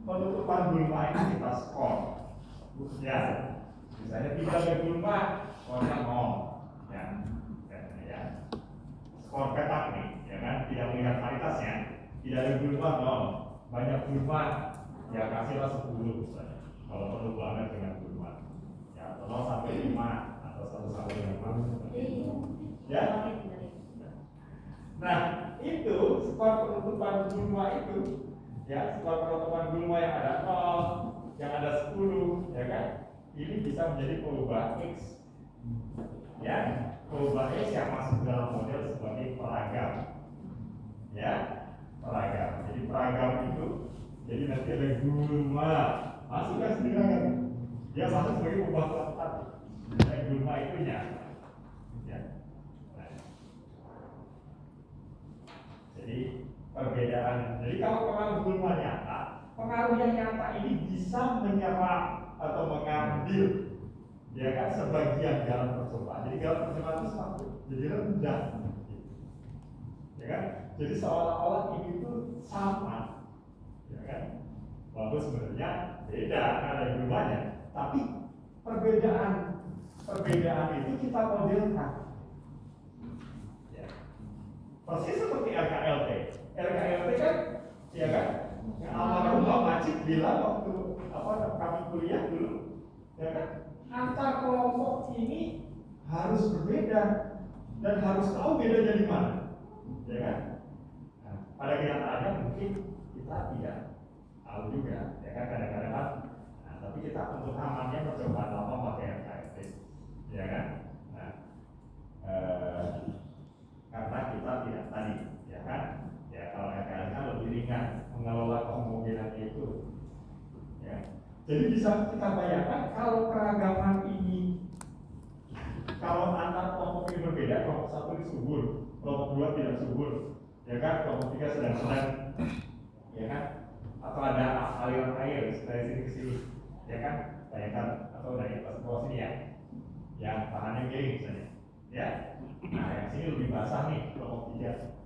penutupan gulma ini kita skor, ya. Misalnya tidak ada gulma, skornya 0, ya. Skor petak nih, ya kan? Tidak melihat varietasnya, tidak ada gulma 0, banyak gulma, ya kasihlah 10 misalnya. Kalau perlu banget dengan gulma, ya 0 sampai 5 atau 1 sampai 5. Ya. Nah, itu skor penutupan gulma itu, ya, skor penutupan gulma yang ada 0, yang ada 10, ya kan? Ini bisa menjadi perubahan X. Ya, perubahan X yang masuk dalam model sebagai peragam. Ya, peragam. Jadi peragam itu, jadi nanti ada gulma, masukkan sendiri kan? Dia masuk sebagai perubahan tempat. Jadi gulma itunya. Ya. Jadi perbedaan. Jadi kalau pengaruh gulma nyata, pengaruh yang nyata ini bisa menyerap atau mengambil, ya kan, sebagian garam percobaan. Jadi garam percobaan itu satu, jadi rendah, ya kan? Jadi seolah-olah ini tuh sama, ya kan? Walaupun sebenarnya beda karena gulmanya, tapi perbedaan itu kita modelkan. Persis seperti RKLT. RKLT kan, ya kan? Almarhum Pak Majid bilang waktu kami kuliah dulu, ya kan? Antar kelompok ini harus berbeda dan harus tahu bedanya di mana, ya kan? Nah, pada kenyataannya mungkin kita tidak tahu juga, ya kan? Kadang-kadang kan. Nah, tapi kita untuk amannya percobaan lama pakai RKLT, ya kan? Nah, karena kita tidak tadi, ya kan? Ya kalau RKLT kan lebih ringan mengelola kehomogenannya itu, ya. Jadi bisa kita bayangkan kalau keragaman ini, kalau antar kelompok ini berbeda, kelompok satu ini subur, kelompok dua tidak subur, ya kan? Kelompok tiga sedang-sedang, ya kan? Atau ada aliran air dari sini ke sini, ya kan? Bayangkan, atau dari atas ke bawah sini ya, yang tahannya miring misalnya, ya. Nah, yang sini lebih basah nih, kelompok tiga,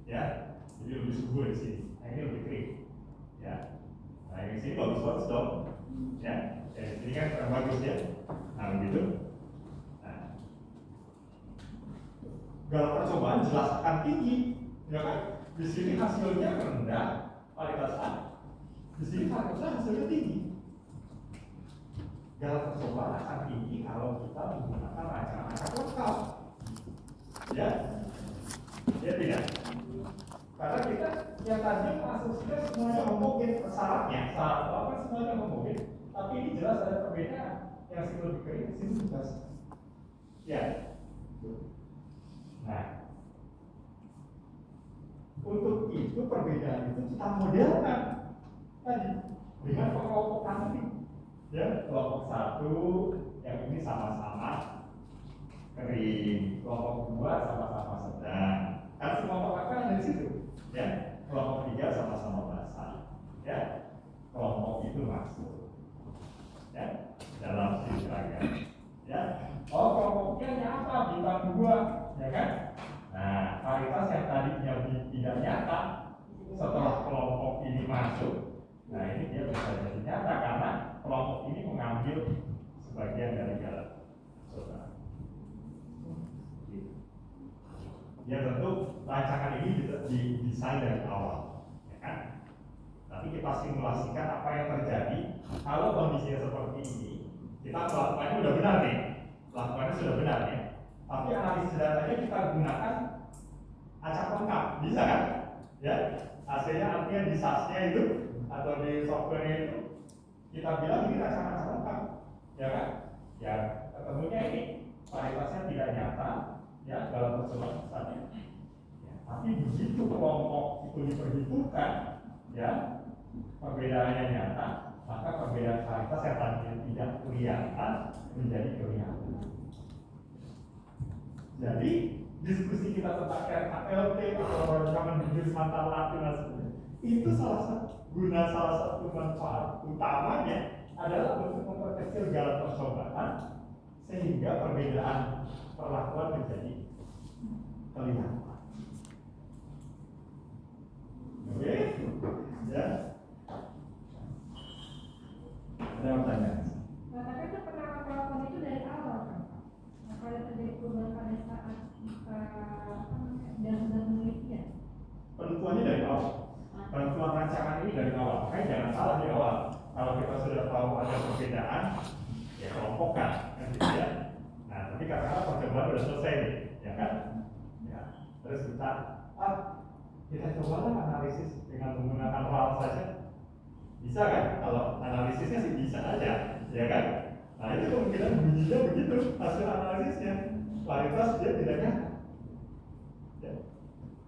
ya, jadi lebih subur di sini. Nah, ini lebih kering, ya. Nah, yang sini bagus-bagus dong, ya. Yang sini kan kurang bagus ya. Nah, begitu. Nah, garam percobaan jelas akan tinggi, ya kan? Di sini hasilnya rendah, kualitas A. Di sini hasilnya tinggi. Garam percobaan akan tinggi kalau kita menggunakan racaan-racaan lokal. Ya, ya tidak. Karena kita yang tadi asumsinya semuanya homogen, syarat apa semuanya homogen. Tapi ini jelas ada perbedaan. Yang sini lebih kering, yang sini lebih basah. Ya. Nah, untuk itu perbedaan itu kita modelkan tadi dengan kelompok tadi. Ya, kelompok satu yang ini sama-sama kering, kelompok dua sama-sama sedang. Kan kelompok apa yang dari situ? Ya, kelompok tiga sama-sama basah. Ya, kelompok itu masuk. Ya, dalam sisi seragam. Ya, oh kelompoknya nyata bintang 2, ya kan? Nah, varietas yang tadinya tidak nyata setelah kelompok ini masuk, nah ini dia bisa jadi nyata karena kelompok ini mengambil sebagian dari garam soda. Ya tentu rancangan ini didesain dari awal, ya kan? Tapi kita simulasikan apa yang terjadi kalau kondisinya seperti ini. Kita melakukannya udah benar nih, lakukannya sudah benar ya. Tapi analisis datanya kita gunakan acak lengkap, bisa kan? Ya, hasilnya artinya di SAS-nya itu atau di software-nya itu kita bilang ini acak lengkap, ya kan? Ya, ketemunya ini varietasnya tidak nyata, ya dalam percobaan misalnya. Ya, tapi begitu kelompok itu diperhitungkan, ya perbedaannya nyata, maka perbedaan varietas yang tadinya tidak kelihatan menjadi kelihatan. Jadi diskusi kita tentang RKLT atau rancangan bisnis mantan Latin dan sebagainya, itu salah satu manfaat utamanya adalah untuk memperkecil jalan percobaan sehingga perbedaan perlakuan menjadi kelihatan. Oke, ya. Ada pertanyaan? Nah, tapi itu penerapan itu dari awal kan? Nah, kalau terjadi perubahan pada saat dalam penelitian. Penentuannya dari awal. Penentuan rancangan ini dari awal. Makanya jangan salah di awal. Kalau kita sudah tahu ada perbedaan, ya kelompokkan, kan gitu ya. Nah, tapi karena percobaan sudah selesai nih, ya kan? Ya. Terus kita cobalah analisis dengan menggunakan RAL saja. Bisa kan? Kalau analisisnya sih bisa aja, ya kan? Nah, itu kemungkinan bunyinya begitu hasil analisisnya. Varietas dia tidak nyata.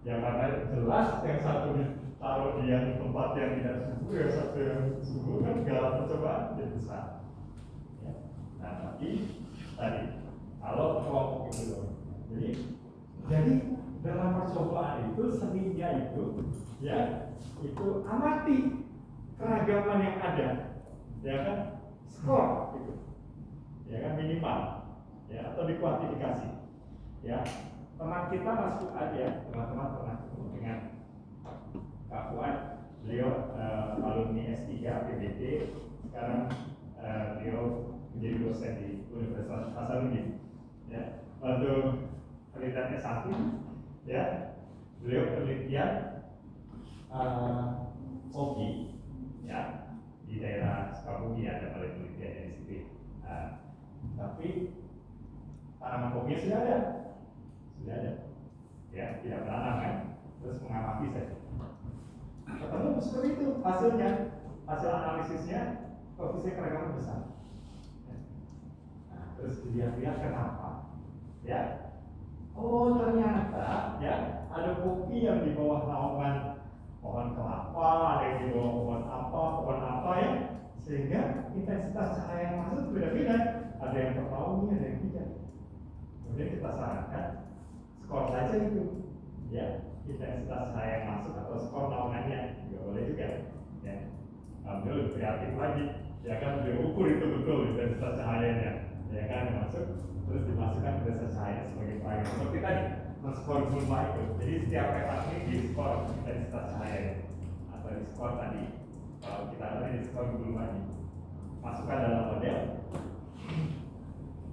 Ya karena jelas yang satu ditaruh di yang tempat yang tidak subur, yang satu yang subur kan segala percobaan jadi besar. Ya. Nah tapi tadi kalau kelompok itu loh, jadi dalam percobaan itu seninya itu ya itu amati keragaman yang ada, ya kan skor gitu, ya kan minimal, ya atau dikuantifikasi, ya. Teman kita masuk aja, teman-teman pernah ketemu dengan Kak Fuad, beliau alumni S3 PBT, sekarang beliau menjadi dosen di Universitas Hasanuddin. Ya, untuk penelitian S1, ya, beliau penelitian kopi, ya, di daerah Sukabumi ada penelitian di situ. Tapi tanaman kopinya sudah ada. Ya, tidak menanam kan, terus mengamati saja. Ketemu seperti itu hasilnya, hasil analisisnya koefisien keragaman besar. Ya. Nah, terus dilihat-lihat kenapa? Ya, oh ternyata ya ada kopi yang di bawah naungan pohon kelapa, ada yang di bawah pohon apa ya, sehingga intensitas cahaya yang masuk beda-beda. Ada yang terlalu, ada yang tidak. Kemudian kita sarankan skor saja itu, ya intensitas cahaya yang masuk atau skor naungannya juga boleh juga, ya. Beliau lebih kreatif lagi, ya kan beliau ukur itu betul intensitas cahayanya, ya kan yang masuk, terus dimasukkan intensitas cahaya sebagai parameter seperti tadi, men-skor gulma itu. Jadi setiap petak ini di skor intensitas cahayanya atau di skor tadi, kalau kita ada di skor gulma ini, masukkan dalam model,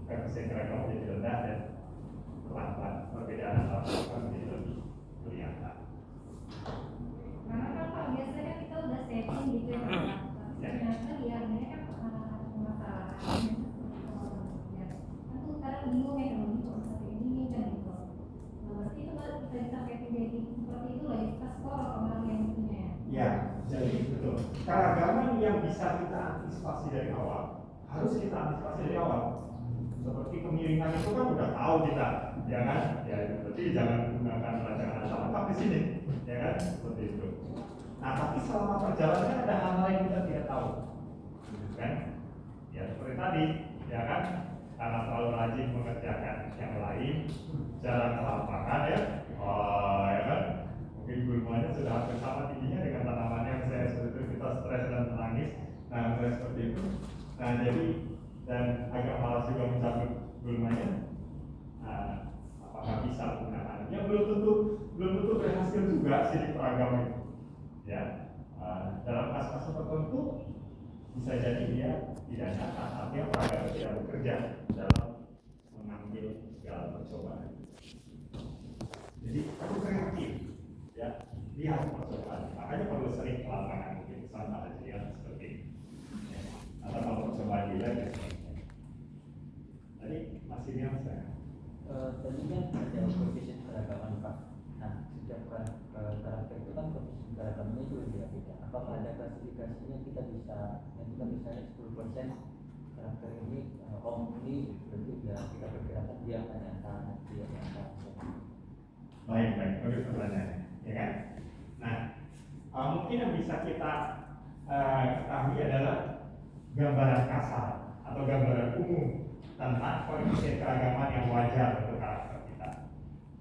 koefisien keragaman menjadi rendah dan pelan-pelan perbedaan antara perlakuan menjadi lebih kelihatan. Karena kan Pak, biasanya kita udah setting gitu ya, ternyata dia akhirnya kan masalah ya, kan tuh sekarang bingung ya kalau gitu seperti ini kan gitu. Berarti itu kalau kita sampai jadi seperti itu lah, kita skor orang yang punya. Ya, jadi betul. Keragaman yang bisa kita antisipasi dari awal harus kita antisipasi dari awal. Seperti kemiringan itu kan udah tahu kita, ya kan? Ya, berarti jangan menggunakan rancangan asal lengkap di sini, ya kan? Seperti itu. Nah, tapi selama perjalanan ada hal lain yang kita tidak tahu, kan? Ya seperti tadi, ya kan? Karena terlalu rajin mengerjakan yang lain, jalan ke lapangan ya, ya kan? Mungkin gulmanya sudah hampir sama tingginya dengan tanaman yang saya seperti itu, kita stres dan menangis, nah seperti itu. Nah jadi dan agak malas juga mencabut gulmanya. Apakah bisa menggunakan? Ya belum tentu berhasil juga sih di peragam itu. Ya, dalam kasus-kasus tertentu bisa jadi dia tidak nyata, artinya peragam tidak bekerja dalam mengambil segala percobaan. Jadi perlu kreatif, ya lihat percobaan. Makanya perlu sering lapangan mungkin sama ada yang seperti ini. Ya. Atau kalau percobaan di lab, tadi masih tadi kan ada koefisien keragaman Pak. Nah, setiap karakter itu kan koefisien keragamannya juga beda-beda. Apakah ada klasifikasinya kita bisa, yang kita misalnya 10% karakter ini ini berarti udah kita perkirakan dia akan nyata, dia nyata. Baik, bagus pertanyaannya, ya kan? Nah, mungkin yang bisa kita ketahui adalah gambaran kasar atau gambaran umum tentang koefisien keragaman yang wajar untuk karakter kita.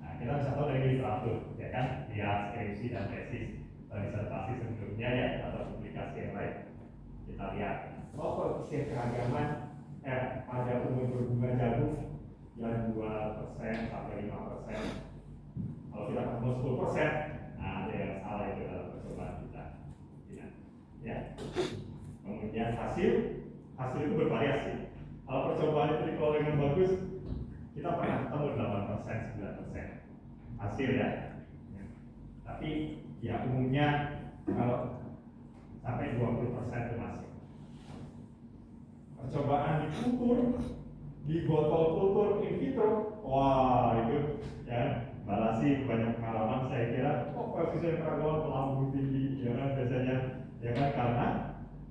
Nah, kita bisa tahu dari literatur, ya kan? Lihat skripsi dan tesis disertasi sebelumnya ya, atau publikasi yang lain. Kita lihat, koefisien keragaman pada umur berbunga jagung yang 2% sampai 5%. Kalau kita ketemu 10%, nah ada yang salah itu dalam percobaan kita. Ya. Kemudian hasil itu bervariasi. Kalau percobaan itu dikelola dengan bagus, kita pernah ketemu 8%, 9% hasil ya. Tapi ya umumnya kalau sampai 20% itu masih. Percobaan diukur di botol kultur in vitro, wah itu ya balasi banyak pengalaman. Saya kira koefisien keragaman melambung tinggi, ya kan biasanya, ya kan karena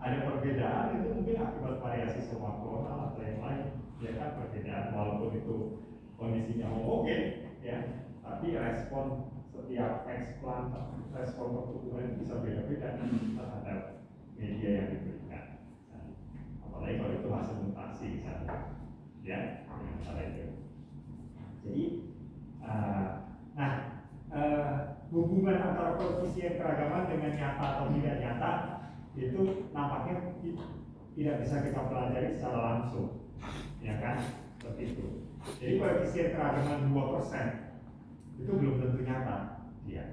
ada perbedaan itu mungkin akibat variasi somaklonal atau yang lain, ya kan perbedaan walaupun itu kondisinya homogen, ya, tapi respon setiap eksplan, respon pertumbuhan bisa beda-beda terhadap media yang diberikan. Apalagi kalau itu hasil mutasi misalnya, ya, misalnya itu. Jadi, hubungan antara koefisien keragaman dengan nyata atau tidak nyata itu nampaknya tidak bisa kita pelajari secara langsung, ya kan? Seperti itu. Jadi koefisien keragaman 2% itu belum tentu nyata, ya.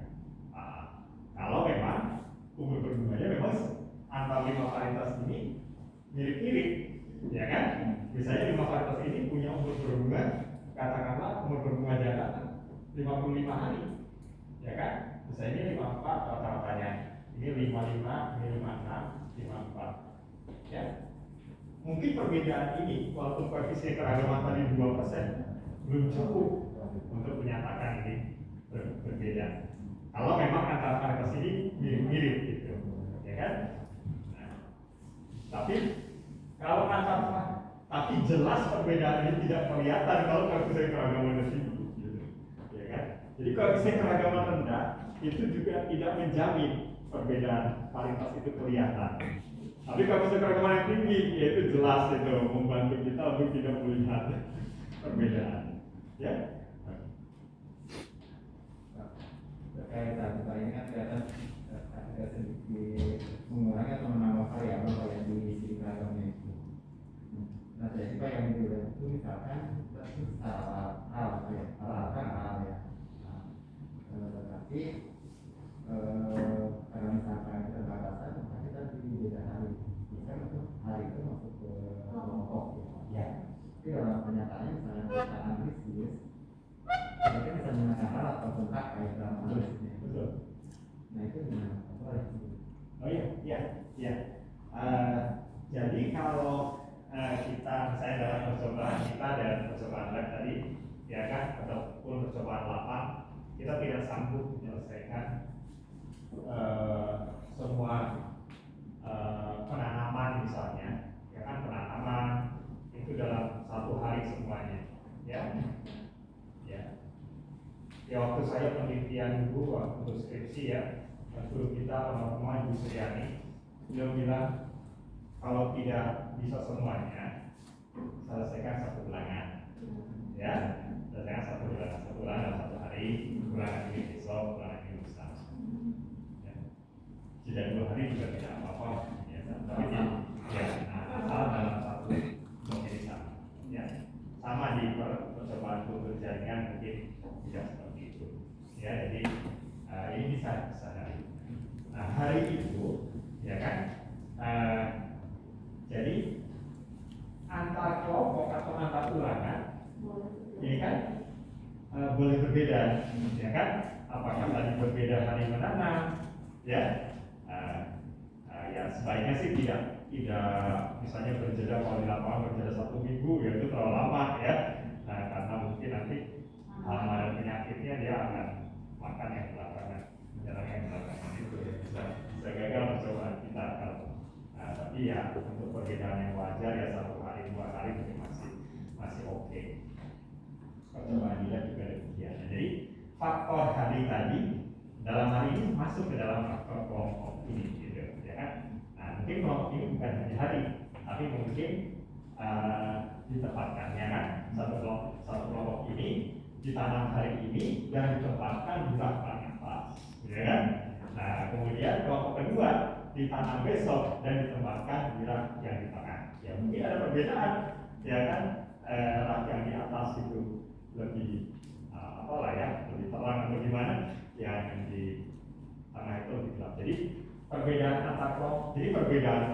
Kalau memang umur berbunganya memang antara 5 varietas ini mirip-mirip, ya kan? Misalnya 5 varietas ini punya umur berbunga, katakanlah umur berbunga jantan 55 hari, ya kan? Misalnya ini 54 rata-ratanya, ini 55, ini 56, 54, ya. Mungkin perbedaan ini, walaupun koefisien keragaman tadi 2%, belum cukup untuk menyatakan ini berbeda. Kalau memang antara varietas ini mirip-mirip gitu, ya kan? Nah, tapi kalau tapi jelas perbedaan ini tidak kelihatan kalau koefisien keragaman tinggi, gitu, ya kan? Jadi koefisien keragaman rendah itu juga tidak menjamin perbedaan varietas itu kelihatan. Tapi koefisien keragaman yang tinggi, yaitu jelas itu membantu kita untuk tidak melihat perbedaan, ya. Terkait data ini kan kelihatan ada sedikit mengurangi atau menambah variabel kayak di sisi keragamnya itu. Nah, jadi Pak yang itu misalkan secara hal ya, hal ya. Tapi karena misalkan keterbatasan, maka kita pilih beda hari. Misalkan itu hari itu masuk ke kelompok ya. Tapi dalam kenyataannya misalnya kita analisis, mereka bisa menggunakan hal atau kontak kayak dalam analisisnya. Betul. Nah itu gimana? Oh iya. Jadi kalau kita misalnya dalam percobaan kita dan percobaan lab tadi, ya kan, ataupun percobaan lapang, kita tidak sanggup menyelesaikan semua penanaman misalnya, ya kan, penanaman itu dalam 1 hari semuanya, ya. Ya waktu saya penelitian dulu waktu skripsi ya, guru kita almarhumah Ibu Suryani, beliau bilang kalau tidak bisa semuanya, selesaikan 1 ulangan, ya, selesaikan 1 ulangan, 1 ulangan dalam 1 hari, ulangan ini besok, ulangan ini lusa, ya. Jeda 2 hari juga tidak apa-apa, ya, tapi ya, asal dalam 1 menjadi sama, ya, sama di percobaan kultur jaringan mungkin tidak seperti itu, ya. Jadi ini bisa hari. Nah hari itu, ya kan, jadi antar kelompok atau antar ulangan ini kan boleh berbeda, ya kan? Apakah tadi berbeda hari menanam, ya? Ya sebaiknya sih tidak misalnya berjeda kalau di lapangan berjeda 1 minggu, ya itu terlalu lama, ya. Nah karena mungkin nanti Oke. Percobaan dilihat juga demikian. Nah, jadi faktor hari tadi dalam hari ini masuk ke dalam faktor kelompok ini, gitu, ya kan? Nah, mungkin kelompok ini bukan hanya hari, tapi mungkin ditempatkan, ya kan? Satu kelompok ini ditanam hari ini dan ditempatkan di belakang atas, ya kan? Nah, kemudian kelompok kedua ditanam besok dan ditempatkan di rak yang di tengah. Ya mungkin ada perbedaan, ya kan? Rak yang di atas itu lebih apalah ya, lebih terang atau gimana? Yang di tengah itu lebih gelap. Jadi perbedaan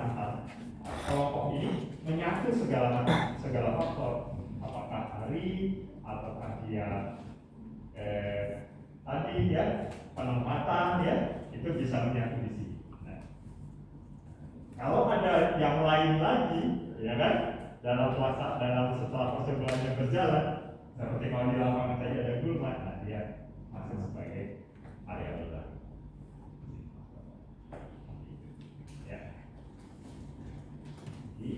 antar kelompok ini menyatu segala faktor, apakah hari ataukah dia tadi ya penempatan ya, itu bisa menyatu di sini. Nah, kalau ada yang lain lagi, ya kan, setelah percobaan yang berjalan, seperti kalau di lapangan tadi ada gulma, nah dia masuk sebagai variabel baru. Ya. Jadi,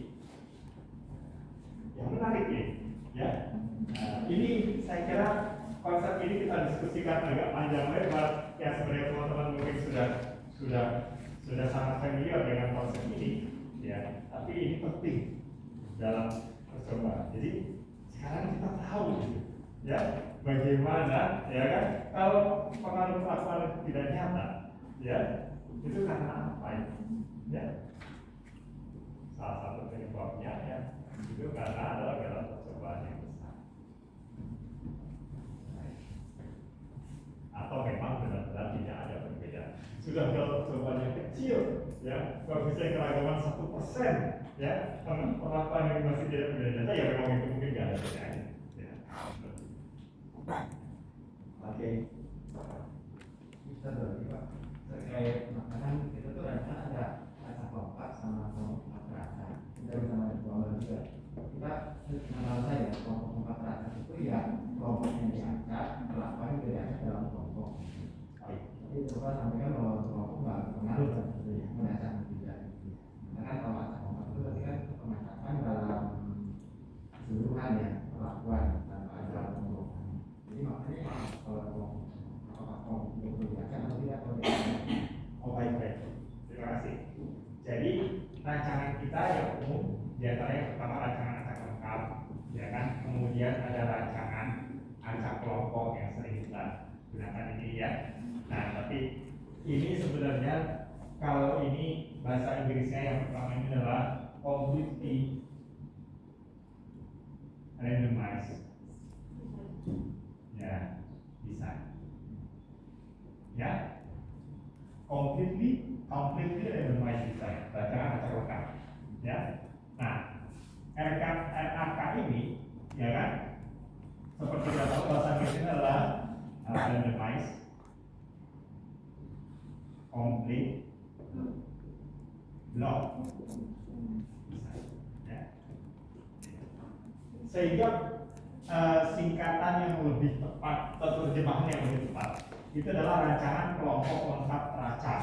yang menarik nih, ya. Nah, ini saya kira konsep ini kita diskusikan agak panjang lebar. Ya sebenarnya teman-teman mungkin sudah sangat familiar dengan konsep ini, ya. Tapi ini penting dalam percobaan. Jadi sekarang kita tahu, gitu, ya, bagaimana, ya kan, kalau pengaruh perlakuan tidak nyata, ya, itu karena apa ya? Salah satu penyebabnya ya, itu karena adalah dalam percobaan yang besar. Atau memang benar-benar tidak ada perbedaan. Sudah dalam percobaan yang kecil, ya, koefisien keragaman 1%, ya, perlakuan yang masih tidak berbeda data, ya memang itu mungkin tidak ada bedanya. Ya. Oke. Bisa berarti Pak. Terkait makanan itu tuh ada rasa kelompok sama kelompok rasa. Kita bisa mencoba juga. Kita mengenal saya kelompok rasa itu ya kelompok yang diangkat, perlakuan yang diangkat dalam kelompok. Tapi itu Pak sampaikan bahwa kelompok nggak pengaruh sebetulnya, merasakan tidak. Karena kan kalau rasa kelompok itu berarti kan pemecatan dalam keseluruhan ya perlakuan tanpa ada kelompok. Jadi makanya kalau kelompok itu diangkat atau tidak kalau diangkat. Oh baik. Terima kasih. Jadi rancangan kita yang umum, diantaranya pertama rancangan acak lengkap, ya kan. Kemudian ada rancangan acak kelompok yang sering kita gunakan ini ya. Nah tapi ini sebenarnya kalau ini bahasa Inggrisnya yang pertama ini adalah completely randomized. Ya bisa. Ya. Completely randomized design, rancangan acak lengkap, ya. Nah, RK ini, ya kan, seperti kita tahu bahasa Inggrisnya adalah randomized, complete, block, ya. Sehingga singkatan yang lebih tepat atau terjemahan yang lebih tepat itu adalah rancangan kelompok lengkap teracak.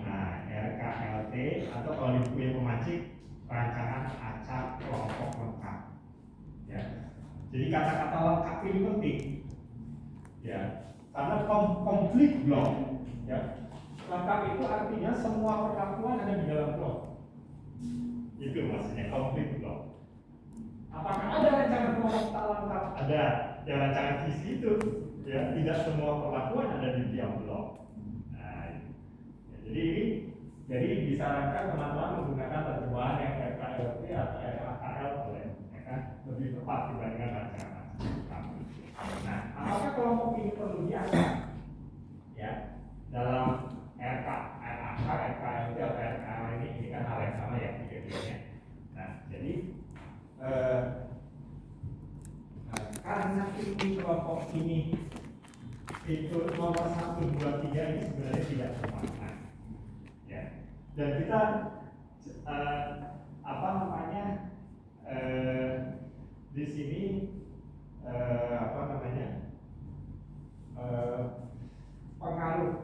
Nah, RKLT atau kalau di buku yang memancing rancangan acak kelompok lengkap. Ya. Jadi kata-kata lengkap ini penting. Ya. Karena complete block, ya. Lengkap itu artinya semua perlakuan ada di dalam blok. Itu maksudnya complete block. Apakah ada rancangan kelompok tak lengkap? Ada. Yang rancangan visi itu, ya, tidak semua perlakuan ada di tiap blok. Nah, ya, jadi disarankan teman-teman menggunakan terjemahan yang RKLT atau RKL boleh, ya kan, lebih tepat dibandingkan rancangan. Nah, apakah kelompok ini perlu diangkat? Ya, dalam RKLT atau RKL ini kan hal yang sama ya, tiga-tiganya. Nah, jadi karena ini kelompok ini itu nomor 1, 2, 3 ini sebenarnya tidak bermakna, ya. Dan kita di sini pengaruh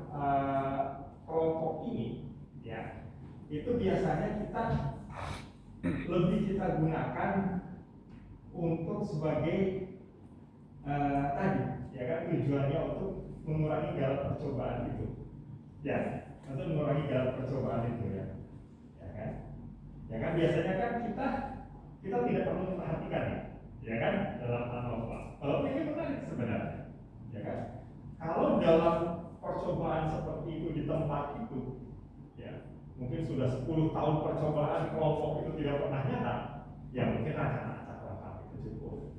kelompok ini, ya, itu biasanya kita gunakan untuk sebagai tadi, ya kan, tujuannya untuk mengurangi galau percobaan itu, ya, untuk mengurangi galau percobaan itu, ya kan biasanya kan kita tidak perlu memperhatikan ya kan, dalam manual. Kalau ini menarik sebenarnya, ya kan, kalau dalam percobaan seperti itu di tempat itu, ya, mungkin sudah 10 tahun percobaan kelompok itu tidak pernah nyata, ya mungkin acak-acak lengkap itu cukup,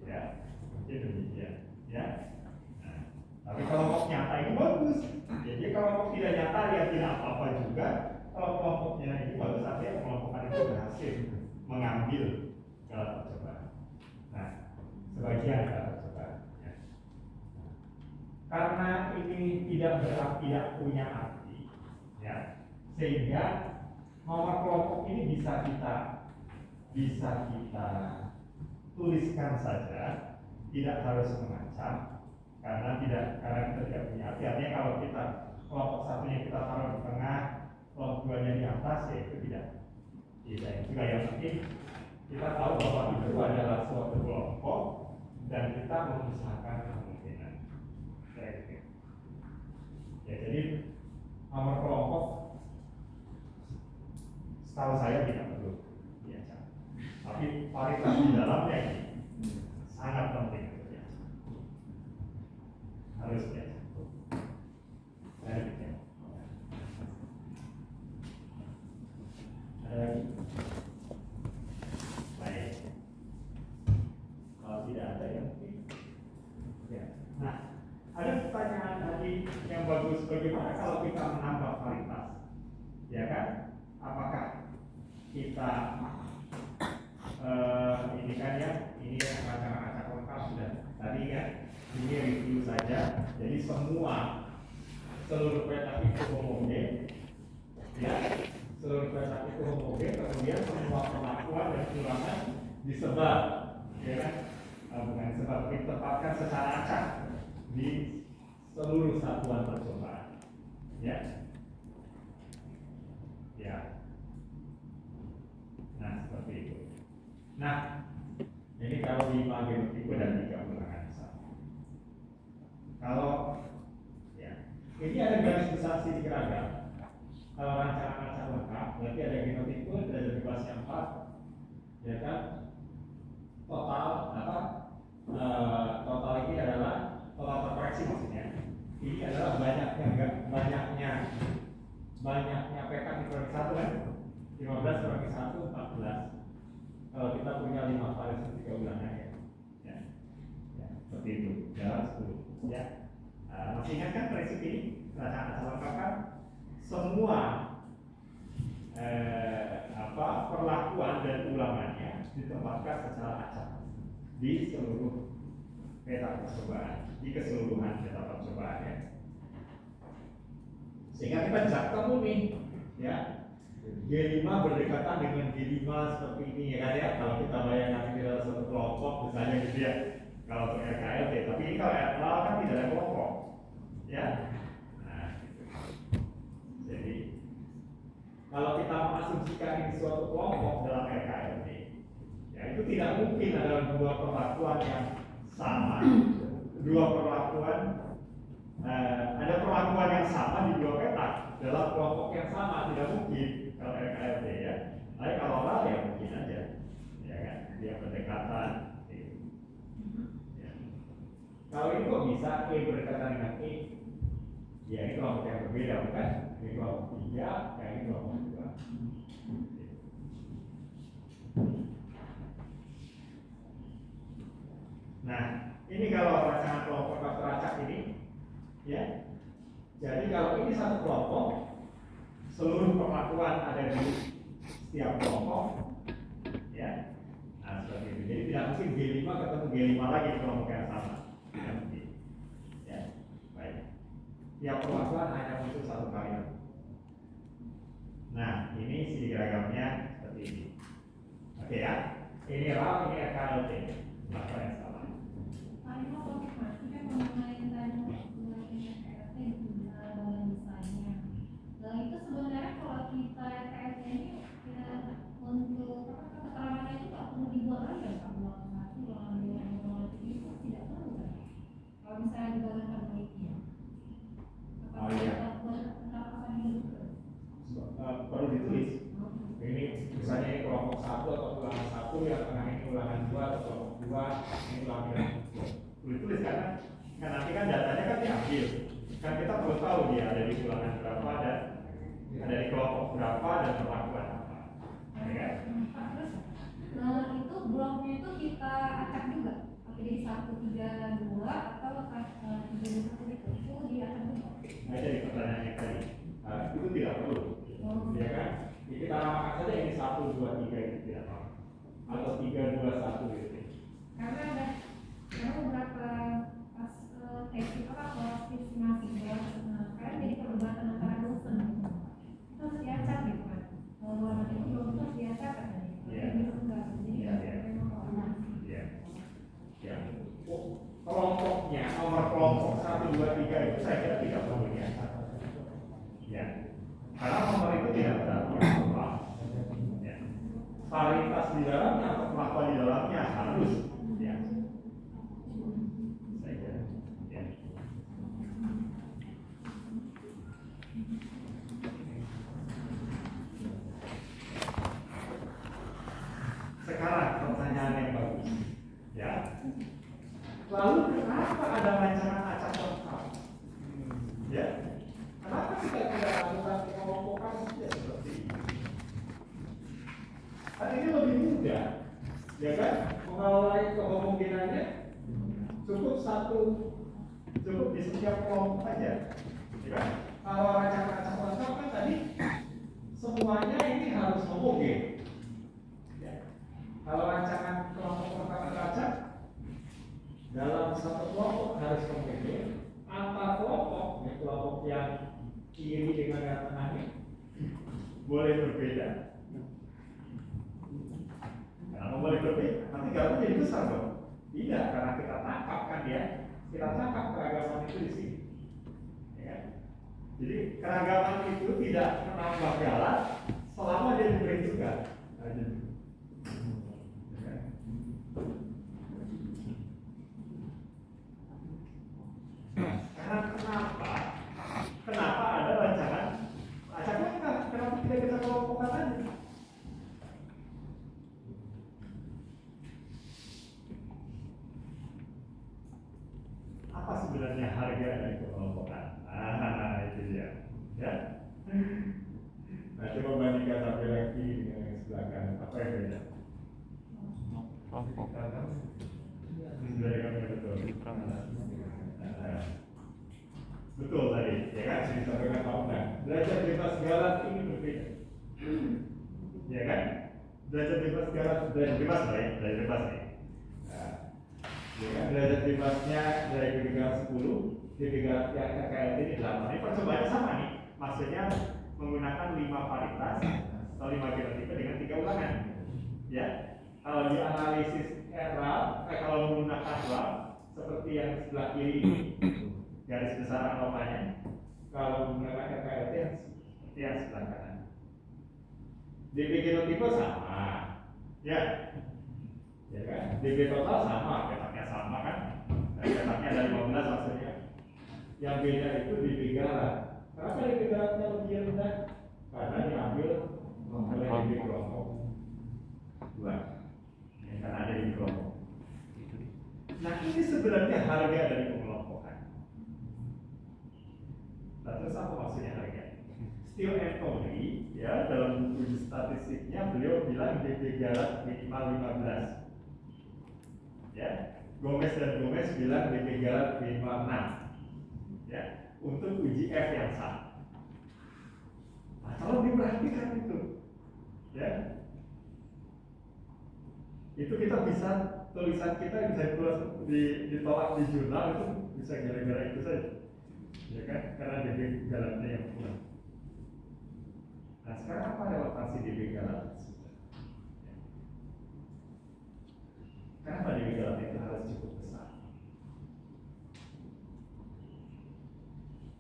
ya, mungkin demikian, ya. Nah, tapi kelompok nyata ini bagus. Jadi kelompok tidak nyata ya tidak apa-apa juga. Kalau kelompoknya ini bagus, artinya kelompokan itu berhasil mengambil dalam percobaan. Nah, sebagian dalam percobaan, ya. Karena ini tidak punya arti, ya, sehingga nomor kelompok ini bisa kita tuliskan saja, tidak harus mengancam, karena kita tidak punya arti. Artinya kalau kita kelompok satunya kita taruh di tengah, kelompok duanya di atas, ya itu tidak juga. Yang penting kita tahu bahwa itu adalah suatu kelompok dan kita mengusahakan kemungkinan. Ya, jadi nomor kelompok setahu saya tidak perlu biasa, tapi paritas di dalamnya ini sangat penting untuk biasa, harus biasa. Ada lagi? Baik. Kalau tidak ada ya mungkin. Ya. Nah, ada pertanyaan tadi yang bagus, bagaimana kalau kita menambah paritas? Ya kan? Apakah kita ini kan ya, ini acak-acak lengkap sudah tadi ya, ini review saja. Jadi seluruh petak itu homogen, ya, seluruh petak itu homogen, kemudian semua perlakuan dan ulangan disebar, ya kan, bukan disebar, ditempatkan secara acak di seluruh satuan percobaan, ya. Nah, seperti itu. Nah, ini kalau 5 genotipe dan 3 ulangan sama. Kalau ya, ini ada garis besar sisi seragam. Kalau rancangan lengkap, berarti ada genotipe, ada bebasnya 4, ya kan? Total ini adalah total terkoreksi maksudnya. Ini adalah banyaknya petak di kurangi 1 kan? 15 kurangi 1, 14. Kalau kita punya 5 varis 3 ulangan ya, seperti itu, jalan 10 ya. Masih ingat kan prinsip ini? Rancangan lengkap kan? Semua perlakuan dan ulangannya ditempatkan secara acak di seluruh peta percobaan, di keseluruhan peta percobaan ya. Sehingga kita bisa ketemu nih, ya, G5 berdekatan dengan G5 seperti ini ya kan ya. Kalau kita bayangkan ini adalah satu kelompok misalnya gitu ya, kalau untuk RKLT, tapi ini kalau RKL kan tidak ada kelompok, ya. Nah, gitu. Jadi kalau kita mengasumsikan ini suatu kelompok dalam RKLT, ya itu tidak mungkin ada dua perlakuan yang sama, ada perlakuan yang sama di dua petak dalam kelompok yang sama, tidak mungkin kalau RKLT ya. Tapi kalau hal ya mungkin aja, ya kan, dia berdekatan. Ya. Kalau ini kok bisa E berdekatan dengan E? Ya ini kelompok yang berbeda bukan? Ini kelompok 3, ya ini kelompok 2. Nah, ini kalau rancangan kelompok teracak ini, ya. Jadi kalau ini satu kelompok, seluruh perlakuan ada di setiap kelompok, ya. Nah, seperti itu. Jadi tidak mungkin G5 ketemu G5 lagi di kelompok yang sama, tidak mungkin. Ya, baik. Tiap perlakuan hanya muncul satu kali. Nah, ini si diagramnya seperti ini. Oke ya. Ini RAL, ini RKLT. Maka yang sama. Paling mau konfirmasi kan mengenai tadi RKLT bagian desainnya. Nah itu sebenarnya kalau kita RKLT ini untuk keterangannya itu nggak perlu dibuat lagi ya Pak? yang tengah ini ulangan 2 atau kelompok 2, ini ulangan 2. Tulis karena nanti kan datanya kan diambil. Kan kita perlu tahu dia ada di ulangan berapa dan ada di kelompok berapa dan perlakuan apa. Ya kan? Terus itu bloknya itu kita acak juga. Oke, jadi 1, 3, 2 atau 3, 1 itu diacak juga. Nah, jadi pertanyaan yang tadi itu tidak perlu, ya kan? Kita namakan saja ini 1, 2, 3 itu tidak apa, atau 3, 2, 1 gitu. Karena beberapa pas tesis kelas estimasi ya, karena jadi perdebatan antara dosen itu harus diacak gitu kan. Kalau luar itu belum harus diacak kan? Iya. Gitu enggak. Jadi Iya, iya. memang koordinasi. Ya, ya. Kelompoknya, nomor kelompok 1, 2, 3 itu saya kira tidak perlu ya. Ya, karena nomor itu tidak berarti apa. Ya. Varietas di dalamnya atau perlakuan di dalamnya harus. Ya. Saya kira. Ya. Sekarang pertanyaan yang bagus. Ya. Lalu kenapa ada rancangan acak lengkap? Ya. Kenapa kita tidak lakukan pengelompokan saja seperti ini? Kan ini lebih mudah, ya kan? Mengelola kemungkinannya cukup di setiap kelompok aja, ya kan? Kalau rancangan acak lengkap kan tadi semuanya ini harus homogen. Ya. Kalau rancangan kelompok lengkap acak dalam satu kelompok harus homogen, antar kelompok, ya, kelompok yang kiri dengan yang tengahnya boleh berbeda. Kalau boleh berbeda, nanti gabung jadi besar dong. Tidak, karena kita tangkap kan ya, kita tangkap keragaman itu di sini. Ya. Jadi keragaman itu tidak menambah galak selama dia diberi tugas. Kenapa ada rancangan acak lengkap? Kenapa tidak kita kelompokkan aja? Apa sebenarnya harga dari kelompokan? Itu dia. Ya. Nah, coba bandingkan tabel yang kiri dengan yang sebelah kanan. Apa yang beda? Kelompok. Dari kami betul. Betul tadi, ya kan? Sudah disampaikan Pak Undang. Derajat bebas galat ini berbeda, ya kan? Derajat bebas galat, derajat bebas lah ya, derajat bebas nih. Nah, ya kan? Derajat bebasnya dari galat 10, dari galat yang RKLT ini 8. Ini percobaannya sama nih, maksudnya menggunakan 5 varietas atau 5 genotipe dengan 3 ulangan. Ya, kalau di analisis kalau menggunakan lab seperti yang sebelah kiri ini. Garis besar anotanya kalau menggunakan RKLT seperti yang sebelah kanan. DP genotipe sama, ya kan? DP total sama, petaknya sama kan? Petaknya ada 15 maksudnya. Yang beda itu DP galat. Kenapa DP galatnya lebih rendah? Karena diambil oleh DP kelompok 2. Karena ada di kelompok. Nah ini sebenarnya harga dari pengelompokan. Nah, terus apa maksudnya harga? Steele and Tony, ya, dalam buku statistiknya beliau bilang DP galat minimal 15. Ya, Gomez dan Gomez bilang DP galat minimal 6. Ya, untuk uji F yang sama. Nah, kalau diperhatikan itu, ya, itu kita bisa tulisan kita bisa ditolak di jurnal itu bisa gara-gara itu saja. Ya kan, karena DP galatnya yang kurang. Nah sekarang apa relevansi DP galat? Kenapa DP galat itu harus cukup besar?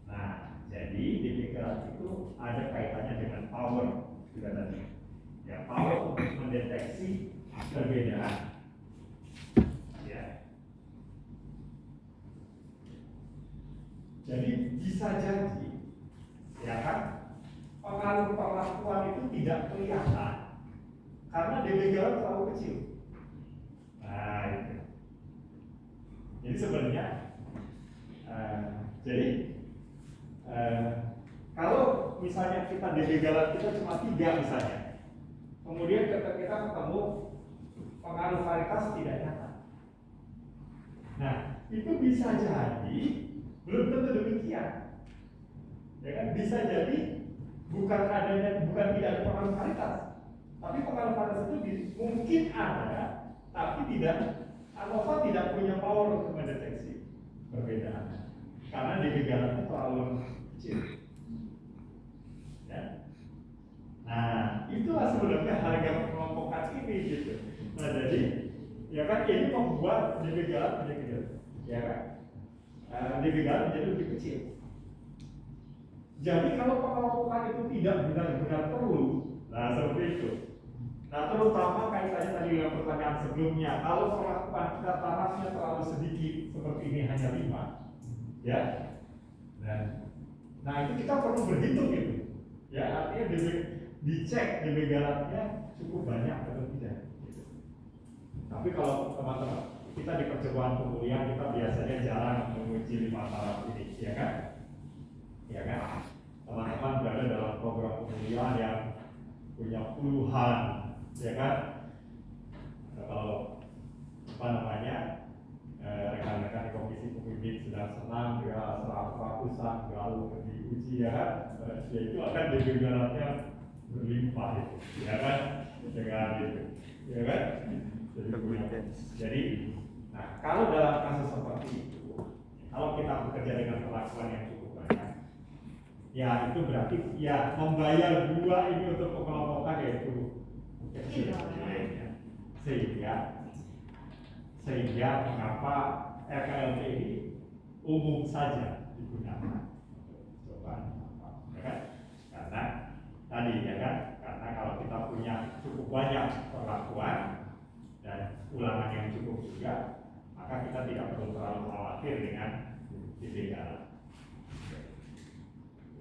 Nah, jadi DP galat itu ada kaitannya dengan power juga tadi. Ya, power untuk mendeteksi perbedaan. Ya. Jadi bisa jadi, ya kan, pengaruh perlakuan itu tidak kelihatan karena DP galat terlalu kecil. Jadi kalau misalnya kita DB Galat kita cuma 3 misalnya, kemudian ketika kita ketemu pengaruh varietas tidak nyata. Nah, itu bisa jadi belum tentu demikian. Ya kan? Bisa jadi bukan tidak ada pengaruh varietas, tapi pengaruh varietas itu mungkin ada, tapi ANOVA tidak punya power untuk mendeteksi perbedaan karena DB Galatnya terlalu kecil. Ya. Nah, itulah sebenarnya harga pengelompokan ini gitu. Nah, jadi ya kan ini membuat DB Galat menjadi kecil, ya kan? DB Galat menjadi lebih kecil. Jadi kalau pengelompokan itu tidak benar-benar perlu, nah seperti itu. Nah, terutama kaitannya tadi dengan pertanyaan sebelumnya, kalau perlakuan kita tarafnya terlalu sedikit seperti ini hanya 5, ya. Nah itu kita perlu berhitung itu. Ya, artinya dicek DB Galatnya cukup banyak atau tidak. Gitu. Tapi kalau teman-teman kita di percobaan pemulihan kita biasanya jarang menguji 5 taraf ini, ya kan? Ya kan? Teman-teman berada dalam program pemulihan yang punya puluhan, ya kan? Nah, kalau rekan-rekan di komisi pemimpin sedang senang dia 100-an lalu diuji, ya kan? Ya itu akan DB Galatnya berlimpah itu, ya kan? Dengan itu, ya kan? Jadi, nah kalau dalam kasus seperti itu, kalau kita bekerja dengan perlakuan yang cukup banyak, ya itu berarti ya membayar 2 ini untuk pengelompokan yaitu kecil nilainya, sehingga mengapa RKLT ini umum saja digunakan. Coba, ya kan? Karena tadi ya kan, karena kalau kita punya cukup banyak perlakuan dan ulangan yang cukup juga, maka kita tidak perlu terlalu khawatir dengan DB Galat.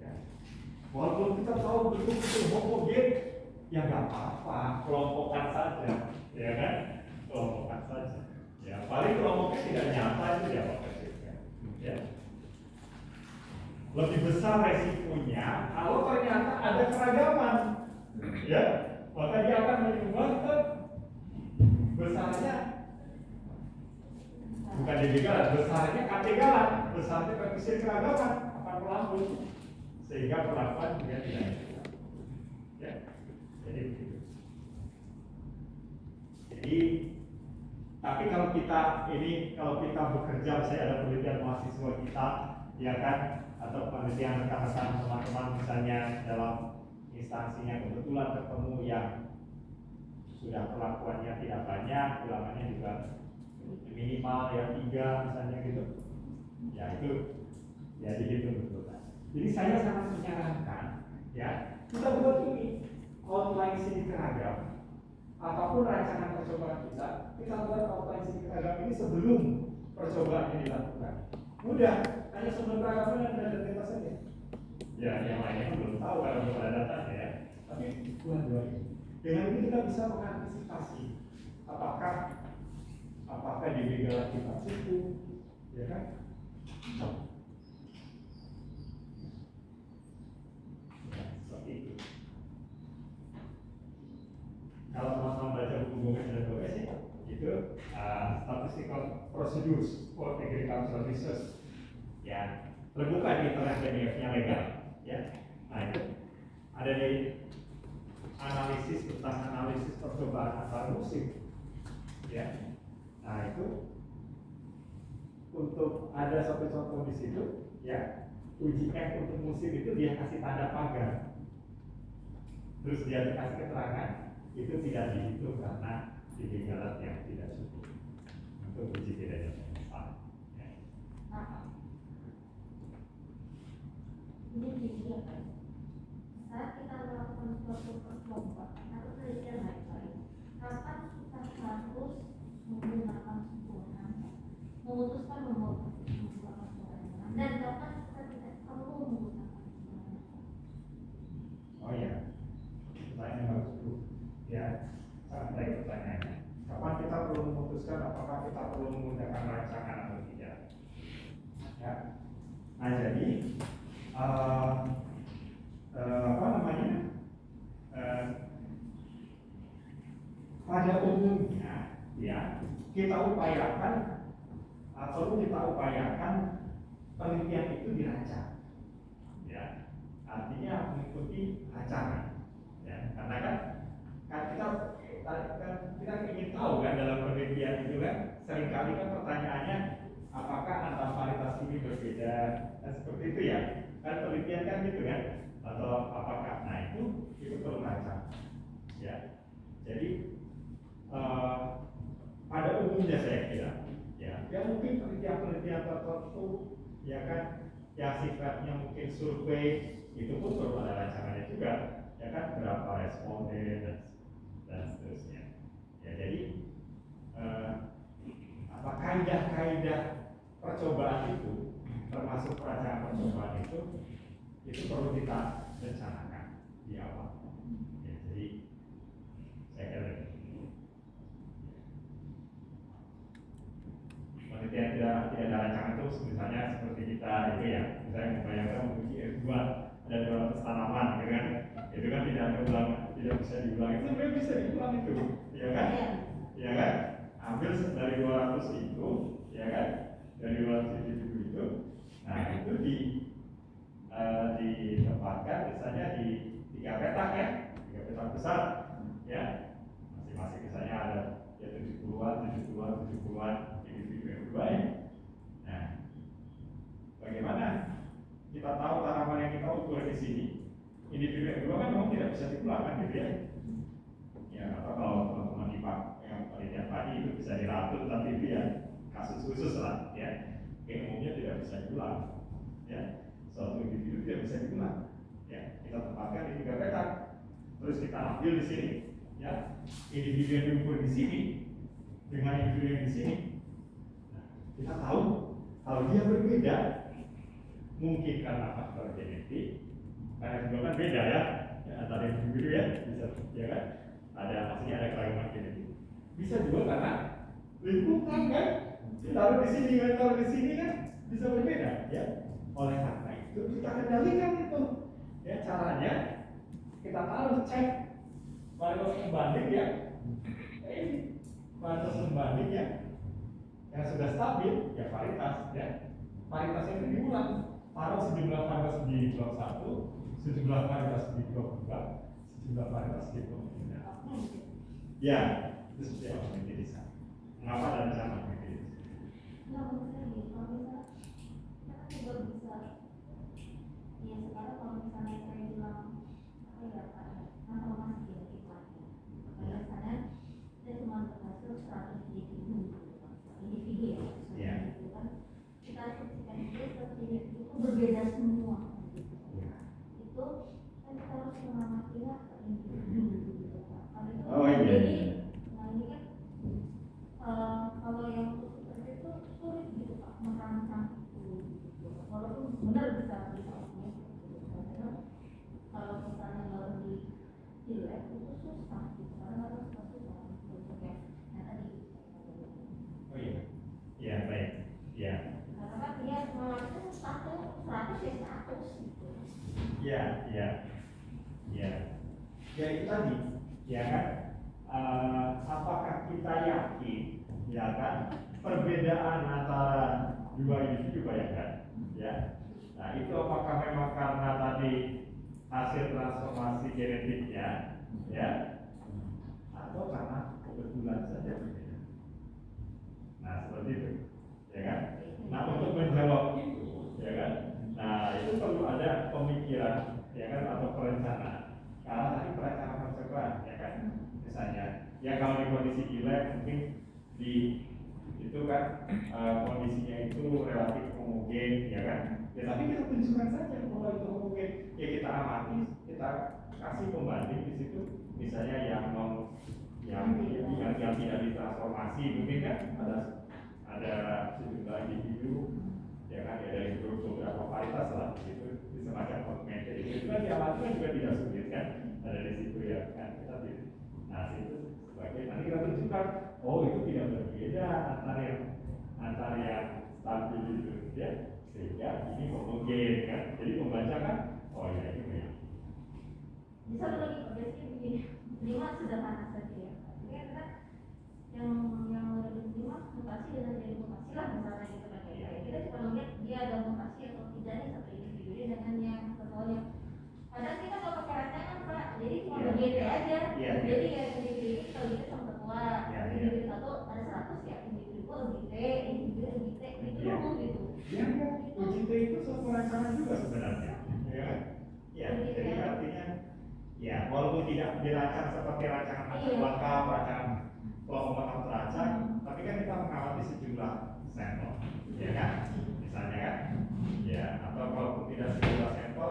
Ya. Walaupun kita tahu betul-betul homogen, ya nggak apa-apa, kelompokan saja, ya kan? Kelompokan saja. Ya, paling kelompoknya tidak nyata itu ya Pak Presiden. Ya. Lebih besar resikonya kalau ternyata ada keragaman, ya, maka dia akan menyumbangkan besarnya bukan DB Galat, besarnya KT Galat, besarnya koefisien keragaman akan melambung sehingga perlakuan juga tidak nyata. Ya, jadi begitu. Jadi tapi kalau kita bekerja, misalnya ada penelitian mahasiswa kita, ya kan, atau penelitian rekan-rekan teman-teman misalnya dalam instansinya kebetulan ketemu yang sudah perlakuannya tidak banyak, ulangannya juga minimal ya 3 misalnya gitu, ya itu ya dihitung betul. Jadi saya sangat menyarankan ya kita buat ini outline sini keragam. Apapun rancangan percobaan kita buat outline sini keragam ini sebelum percobaan ini dilakukan. Mudah, hanya sumber keragamnya dan data saja. Ya, yang lainnya belum tahu kalau belum ada datanya ya. Tapi buat dua ini. Dengan ini kita bisa mengantisipasi apakah DB Galat kita cukup, ya kan? Ya, seperti itu. Kalau teman-teman baca buku Gomez dan Gomez itu statistical procedures for agricultural research, ya terbuka di internet PDF-nya legal, ya. Nah itu ada di analisis tentang analisis percobaan antar musim, ya. Nah itu untuk ada satu contoh di situ, ya. Uji F untuk musim itu dia kasih tanda pagar, terus dia dikasih keterangan itu tidak dihitung karena DB Galat yang tidak cukup untuk uji bedanya sama. Ya. Ini ya Pak. Saat kita melakukan suatu percobaan atau penelitian baik-baik, kapan kita harus menggunakan kesimpulan, memutuskan menggunakan kesimpulan, dan kapan kita tidak perlu menggunakan kesimpulan? Oh ya, pertanyaan bagus Bu. Ya, sangat baik pertanyaannya. Kapan kita perlu memutuskan apakah kita perlu menggunakan rancangan atau tidak? Ya. Nah jadi apa namanya? Pada umumnya ya kita upayakan perlu kita upayakan penelitian itu dirancang, ya artinya mengikuti acara, ya karena kan kita ingin tahu kan dalam penelitian itu kan seringkali kan pertanyaannya apakah antar varietas ini berbeda dan seperti itu ya kan penelitian kan gitu kan atau apakah nah itu perlu rancang, ya jadi pada umumnya saya kira ya mungkin penelitian tertentu ya kan yang sifatnya mungkin survei itu pun perlu ada rancangannya juga ya kan berapa responden dan seterusnya ya jadi apa kaidah-kaidah percobaan itu termasuk perancangan percobaan itu perlu kita rencanakan di awal ya, jadi saya kira penelitian tidak ada rancangan terus misalnya seperti kita itu ya misalnya membayangkan menguji F2 ada 200 tanaman gitu kan itu kan tidak ada ulang tidak bisa diulang itu sebenarnya bisa diulang itu ya kan ya kan ambil dari 200 itu ya kan dari 200 itu nah itu ditempatkan misalnya di 3 petak ya 3 petak besar ya masing-masing misalnya ada ya 70-an individu yang berbaik. Nah, bagaimana kita tahu tanaman yang kita ukur di sini individu yang kedua kan memang tidak bisa diulang kan gitu ya. Ya atau kalau teman-teman di Pak yang penelitian padi itu bisa diratut tapi itu ya kasus khusus lah ya. Yang umumnya tidak bisa diulang. Ya, suatu individu tidak bisa diulang. Ya, kita tempatkan di 3 petak. Terus kita ambil di sini ya individu yang diukur di sini dengan individu yang di sini. Nah, kita tahu kalau dia berbeda mungkin karena faktor genetik karena juga kan beda ya antara individu ya bisa ya kan ada maksudnya ada keragaman genetik bisa juga karena lingkungan kan ditaruh di sini kan taruh di sini kan bisa berbeda ya oleh karena itu kita kendalikan itu ya caranya kita taruh cek varietas pembanding ya ini varietas pembanding ya yang sudah stabil ya varietas ya varietasnya itu diulang taruh sejumlah varietas di blok 1 sejumlah varietas di blok 2 sejumlah varietas di blok 3 ya itu seperti apa menjadi di sana mengapa dan sama menjadi di sana Nah, menurut saya gini, kalau misalnya kita kan juga bisa ya sekarang kalau misalnya saya bilang apa ya transformasi genetik lagi misalnya saya cuma berhasil 100 individu ya itu kan kita asumsikan itu 100 individu itu berbeda semua gitu. Itu kan kita harus mengamatinya ke individu gitu kan kalau itu jadi nah ini kan kalau yang seperti itu sulit gitu Pak merancang itu gitu. Walaupun benar bisa karena kalau misalnya baru di lab itu susah gitu karena harus pasti untuk yang tadi oh iya baik ya karena kan dia semua itu 100 ya 100 gitu ya itu tadi ya kan apakah kita yakin ya kan perbedaan antara dua individu bayangkan ya nah itu apakah memang karena tadi hasil transformasi genetiknya ya atau karena kebetulan saja berbeda nah seperti itu ya kan nah untuk menjawab itu ya kan nah itu perlu ada pemikiran ya kan atau perencanaan karena tadi perencanaan percobaan ya kan misalnya ya kalau di kondisi di lab mungkin di itu kan kondisinya itu relatif homogen ya kan ya tapi kita tunjukkan saja bahwa itu homogen ya kita amati kita kasih pembanding di situ misalnya yang tidak ditransformasi mungkin kan ada sejumlah individu ya kan ya dari grup beberapa varietas lah itu semacam fragmented itu kan diamati kan juga tidak sulit kan ada di situ ya kan kita nah itu sebagai nanti kita tunjukkan oh itu tidak berbeda antara yang stabil itu ya Sehingga ini homogen kan. Jadi pembaca kan, oh ya ini begini. Bisa lagi biasanya begini. Lima sederhana saja ya. Karena yang lebih lima mutasi dengan jadi mutasi lah misalnya gitu kan ya. Kita cuma melihat dia ada mutasi atau tidak nih satu individu dengan yang ketuanya. Kadang kita kalau pakai rancangan Pak, jadi cuma BGT aja. Jadi ya individu ini kalau gitu sama ketua, individu satu ada 100 ya, individu dua UGT, individu UGT itu ngomong gitu. Ya kan, UGT itu suatu rancangan juga sebenarnya. Ya kan? Ya, jadi artinya ya walaupun tidak dirancang seperti rancangan lengkap, rancangan kelompok terancang, tapi kan kita mengamati sejumlah sampel, ya kan? Misalnya kan, ya atau kalau tidak sejumlah sampel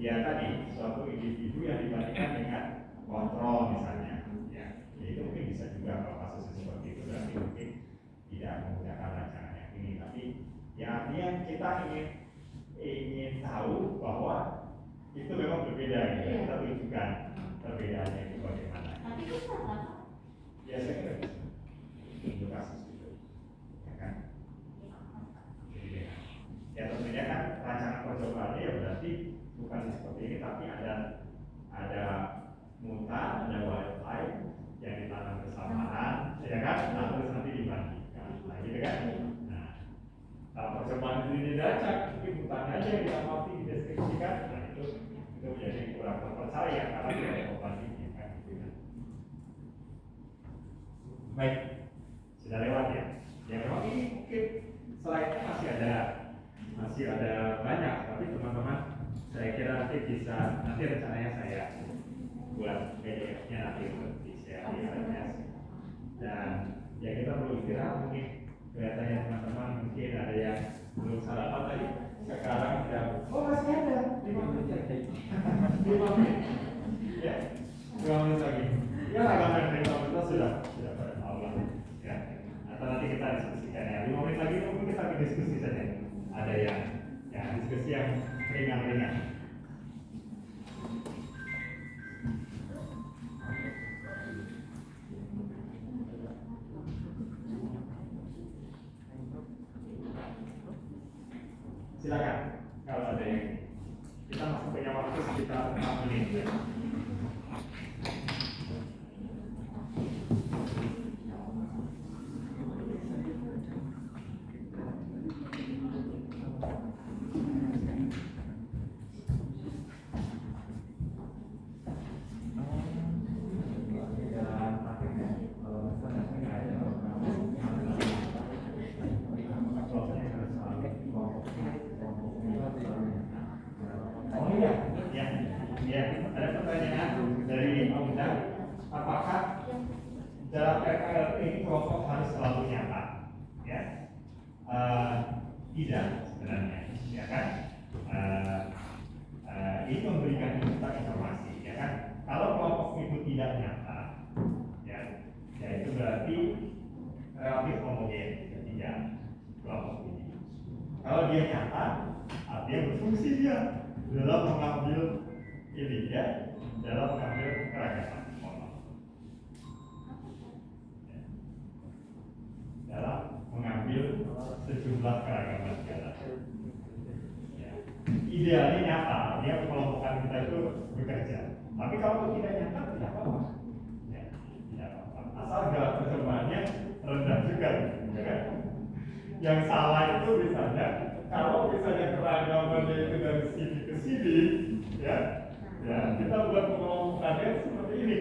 ya tadi suatu individu yang dibandingkan dengan kontrol misalnya, ya itu mungkin bisa juga kalau kasusnya seperti itu berarti mungkin tidak menggunakan rancangan yang ini, tapi ya artinya kita ingin tahu bahwa itu memang berbeda, gitu. Kita tunjukkan perbedaannya itu bagaimana. Tapi bisa kan? Ya saya kira bisa. Untuk kasus itu, ya kan? Jadi, ya tentunya kan rancangan percobaannya ya berarti bukan seperti ini, tapi ada mutan, ada wildlife yang ditanam bersamaan, ya kan? Nah terus nanti dibandingkan, nah gitu kan? Nah kalau percobaan itu diracak, mungkin mutannya aja yang diamati, dideskripsikan, nah itu menjadi kurang terpercaya karena tidak membandingkan, gitu kan? Baik, sudah lewat ya. Ya memang ini mungkin slide-nya masih ada banyak, tapi teman-teman saya kira nanti rencananya saya buat PDF-nya nanti untuk di-share di LMS. Dan ya kita perlu istirahat mungkin, kelihatannya teman-teman mungkin ada yang belum sarapan tadi, sekarang sudah masih ada 5 menit lagi. 5 menit. Ya, 5 menit lagi. Ya agak pendek, kita sudah pada tahu lah. Ya, atau nanti kita diskusikan ya. 5 menit lagi mungkin kita diskusi saja. Ada yang diskusi yang ringan-ringan. Silakan kalau ada yang kita masih punya waktu sekitar 4 menit ya. Ada pertanyaan dari Pak Bunda, apakah dalam RKLP ini kelompok harus selalu nyata? Ya, tidak sebenarnya, ya kan? Ini memberikan kita informasi, ya kan? Kalau kelompok itu tidak nyata, ya itu berarti relatif homogen ketiga kelompok ini. Kalau dia nyata, artinya berfungsi dia dalam mengambil ini ya, dalam mengambil keragaman dalam mengambil sejumlah keragaman segala. Ya. Idealnya nyata, dia kelompokan kita itu bekerja. Tapi kalau tidak nyata, tidak apa-apa. Ya, tidak apa-apa. Asal gerak percobanya rendah juga, ya kan? Yang salah itu misalnya, kalau misalnya keragamannya itu dari sini ke sini, ya kita buat pengelompokannya seperti ini.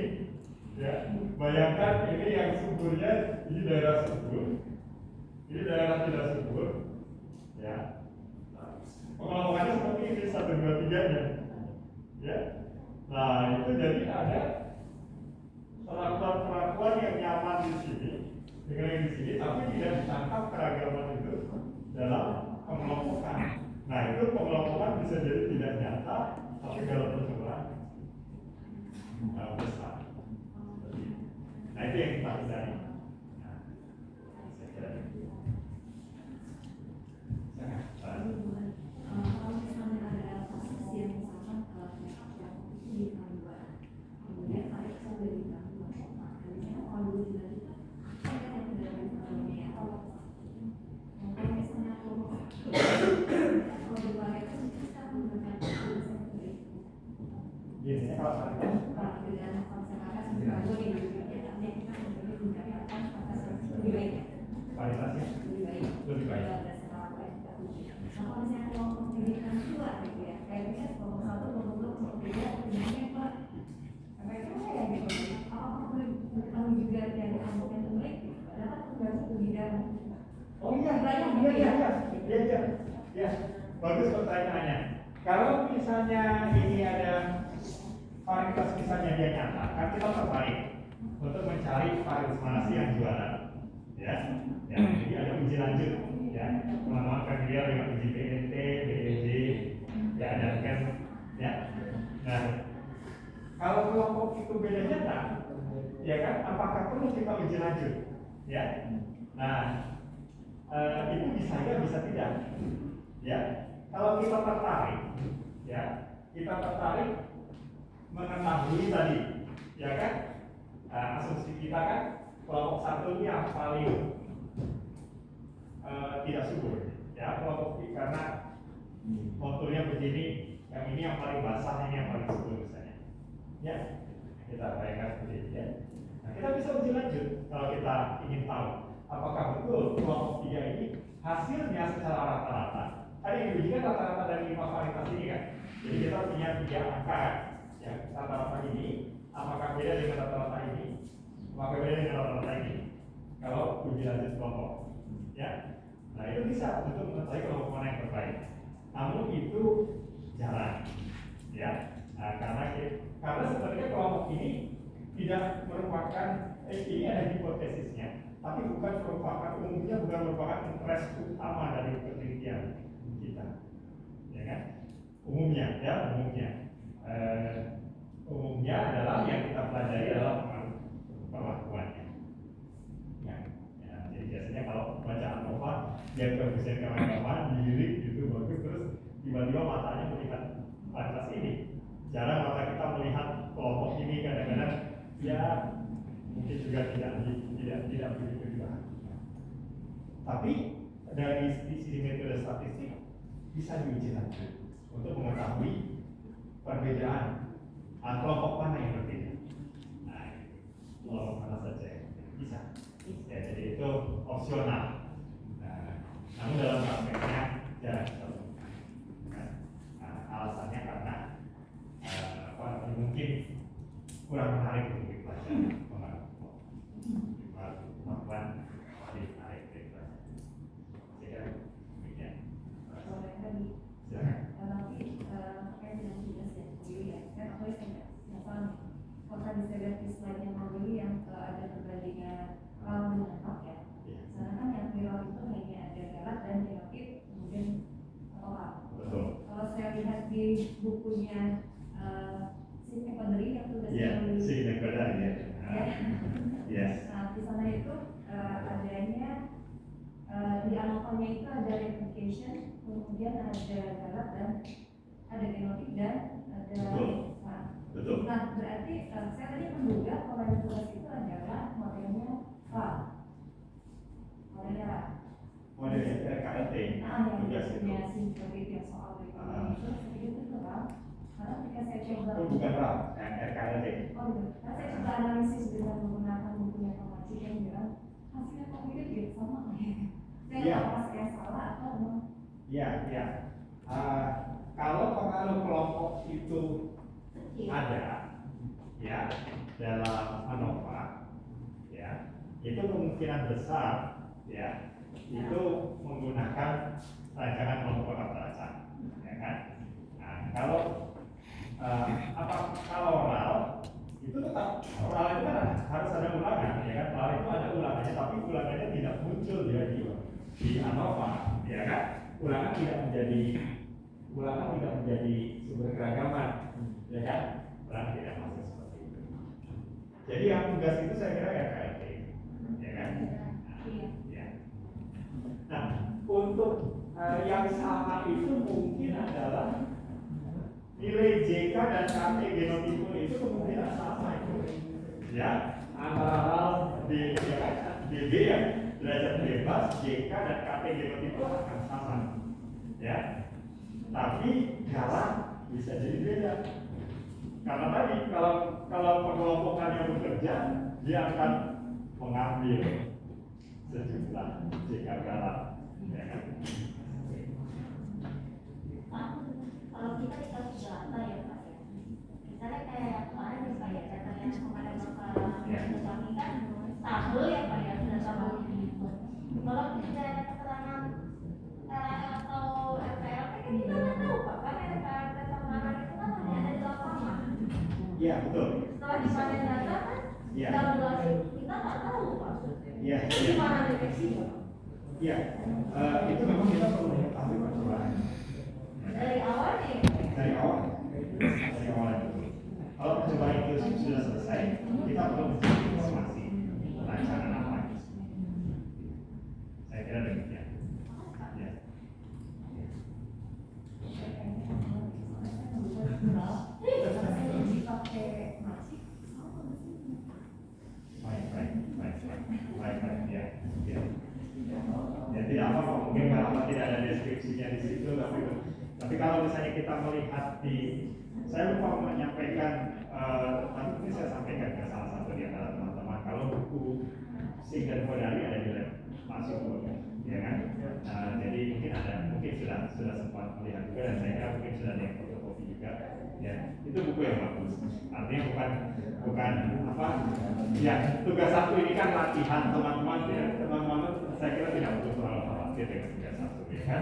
Ya, bayangkan ini yang suburnya, ini daerah subur, ini daerah tidak subur. Ya, pengelompokannya seperti ini 1, 2, 3-nya. Ya, nah itu jadi ada perlakuan yang nyaman di sini dengan yang di sini, tapi tidak ditangkap keragaman itu dalam pengelompokan. Nah itu pengelompokan bisa jadi tidak nyata, tapi dalam percobaan besar. Nah itu yang kita hindari. Nah, saya kira itu. Kalau misalnya ada kasus yang misalkan yang ditambah, kemudian ada yang sudah ditambah, misalnya kalau dulu dilanjutkan, ada yang tidak ditambah. Kalau misalnya lebih baik. Kualitasnya Lebih baik. lebih baik. Berdasarkan apa yang kita uji. Nah, kalau misalnya kelompok pendidikan dua gitu ya, kayak misalnya kelompok satu, kelompok dua, kelompok tiga, pendidikan Pak. Sampai itu saya gitu. Apakah boleh diketahui juga dari kelompok yang terbaik? Padahal kan tugasnya ke bidang. Oh iya. Bagus pertanyaannya. Kalau misalnya ini ada varietas misalnya dia nyata, kan kita tertarik untuk mencari varietas mana sih yang juara, ya. Jadi ada uji lanjut, ya. Teman-teman familiar dengan uji BNT, BEJ, ya dan kan, ya. Nah, kalau kelompok itu beda nyata, ya kan? Apakah perlu kita uji lanjut, ya? Nah, itu bisa ya, bisa tidak, ya. Kalau kita tertarik, ya, kita tertarik mengetahui tadi, ya kan? Asumsi kita kan kelompok satu ini yang paling tidak subur, ya, kelompok karena konturnya begini, yang ini yang paling basah, ini yang paling subur misalnya, ya. Kita bayangkan seperti itu, ya. Nah, kita bisa uji lanjut kalau kita ingin tahu apakah betul kelompok tiga ini hasilnya secara rata-rata. Tadi yang diujikan rata-rata dari 5 varietas ini kan. Jadi kita punya 3 angka, ya, rata-rata ini apakah beda dengan rata-rata ini, apakah beda dengan rata-rata ini kalau uji lanjut kelompok, ya. Nah, itu bisa untuk mengetahui kelompok mana yang terbaik. Namun itu jarang, ya. Nah, karena sebenarnya kelompok ini tidak merupakan ini ada hipotesisnya, tapi bukan umumnya bukan merupakan interest utama dari penelitian kita, ya kan? Umumnya adalah yang kita pelajari adalah perlakuannya. Ya, jadi biasanya kalau baca ANOVA, dia koefisien keragaman, dilirik gitu bagus, terus tiba-tiba matanya melihat varietas ini. Jarang mata kita melihat kelompok ini, kadang-kadang ya mungkin juga tidak begitu juga. Tapi dari sisi metode statistik bisa diuji lanjut untuk mengetahui perbedaan kelompok mana yang berbeda. Nah, kelompok mana saja yang bisa. Ya, jadi itu opsional. Namun dalam prakteknya jarang ditemukan. Alasannya karena mungkin kurang menarik untuk dipelajari. Kemampuan ditarik dari pelajaran. Saya demikian. Tapi saya tidak jelas ya, ya. Kan aku yang kalau tadi saya lihat di slide yang dulu yang ada perbandingan raw dengan hot ya. Karena kan yang viral itu hanya ada galat dan genotif, kemudian total. Kalau saya lihat di bukunya Secondary yang tugas Secondary ya. Yes. Nah, di sana itu adanya di ANOVA-nya itu ada replication, kemudian ada galat dan ada genotik dan ada. Betul. Nah, berarti saya tadi menduga kalau yang tugas itu adalah modelnya RAL. Modelnya RKLT. Yang tugas itu. punya simulasi yang soal itu, saya pikir itu RAL. Karena ketika saya coba. Itu bukan RAL, RKLT. Oh gitu. Nah, saya coba analisis dengan menggunakan bukunya informasi yang bilang hasilnya kok mirip sama. Saya nggak tahu apakah saya salah atau memang. Iya. Kalau pengaruh kelompok itu ada, ya, dalam ANOVA, ya, itu kemungkinan besar, ya, itu menggunakan rancangan kelompok rata-rata, ya kan? Nah, kalau RAL itu tetap RAL itu kan harus ada ulangan, ya kan? RAL itu ada ulangannya, tapi ulangannya tidak muncul dia di ANOVA, ya kan? Ulangan tidak menjadi sumber keragaman, ya kan? Ulangan tidak masuk seperti itu. Jadi yang tugas itu saya kira ya KLT, ya kan? Ya. Nah, untuk yang sama itu mungkin adalah nilai JK dan KT genotipe itu kemungkinan sama itu, ya, antara hal DB ya, derajat bebas, JK dan KT genotipe akan sama, ya. Tapi galat bisa jadi beda, karena tadi kalau pengelompokannya bekerja, dia akan mengambil istilah jika kalah, ya kan? Kalau kita dikasih data ya Pak ya, misalnya kayak kemarin nih Pak ya, data yang kemarin Bapak kami kan tabel ya Pak ya, sudah tabel itu. Kalau tidak ada keterangan atau RPLP kan kita nggak tahu Pak, karena RPLP kemarin itu kan hanya ada di lapangan. Iya betul. Setelah dipanen data kan, tabulasi kita nggak tahu Pak. Iya. Itu gimana deteksinya? Iya, itu memang kita perlu mengetahui percobaan. Dari awalnya ya? Dari awal itu. Kalau percobaan itu sudah selesai, kita perlu mencari informasi rancangan apa. Saya kira demikian. Ya. Baik, ya. Ya tidak apa-apa, mungkin kalau tidak ada deskripsinya di situ, tapi kalau misalnya kita melihat di, saya lupa menyampaikan, tapi mungkin saya sampaikan ke salah satu di antara teman-teman, kalau buku Sing dan Kodari ada di lab masuk, ya kan? Jadi mungkin sudah sempat melihat juga, dan saya kira mungkin sudah ada yang fotokopi juga, ya itu buku yang bagus. Artinya bukan apa, ya tugas satu ini kan latihan teman-teman ya, teman-teman saya kira tidak perlu terlalu khawatir dengan tugas satu ya kan.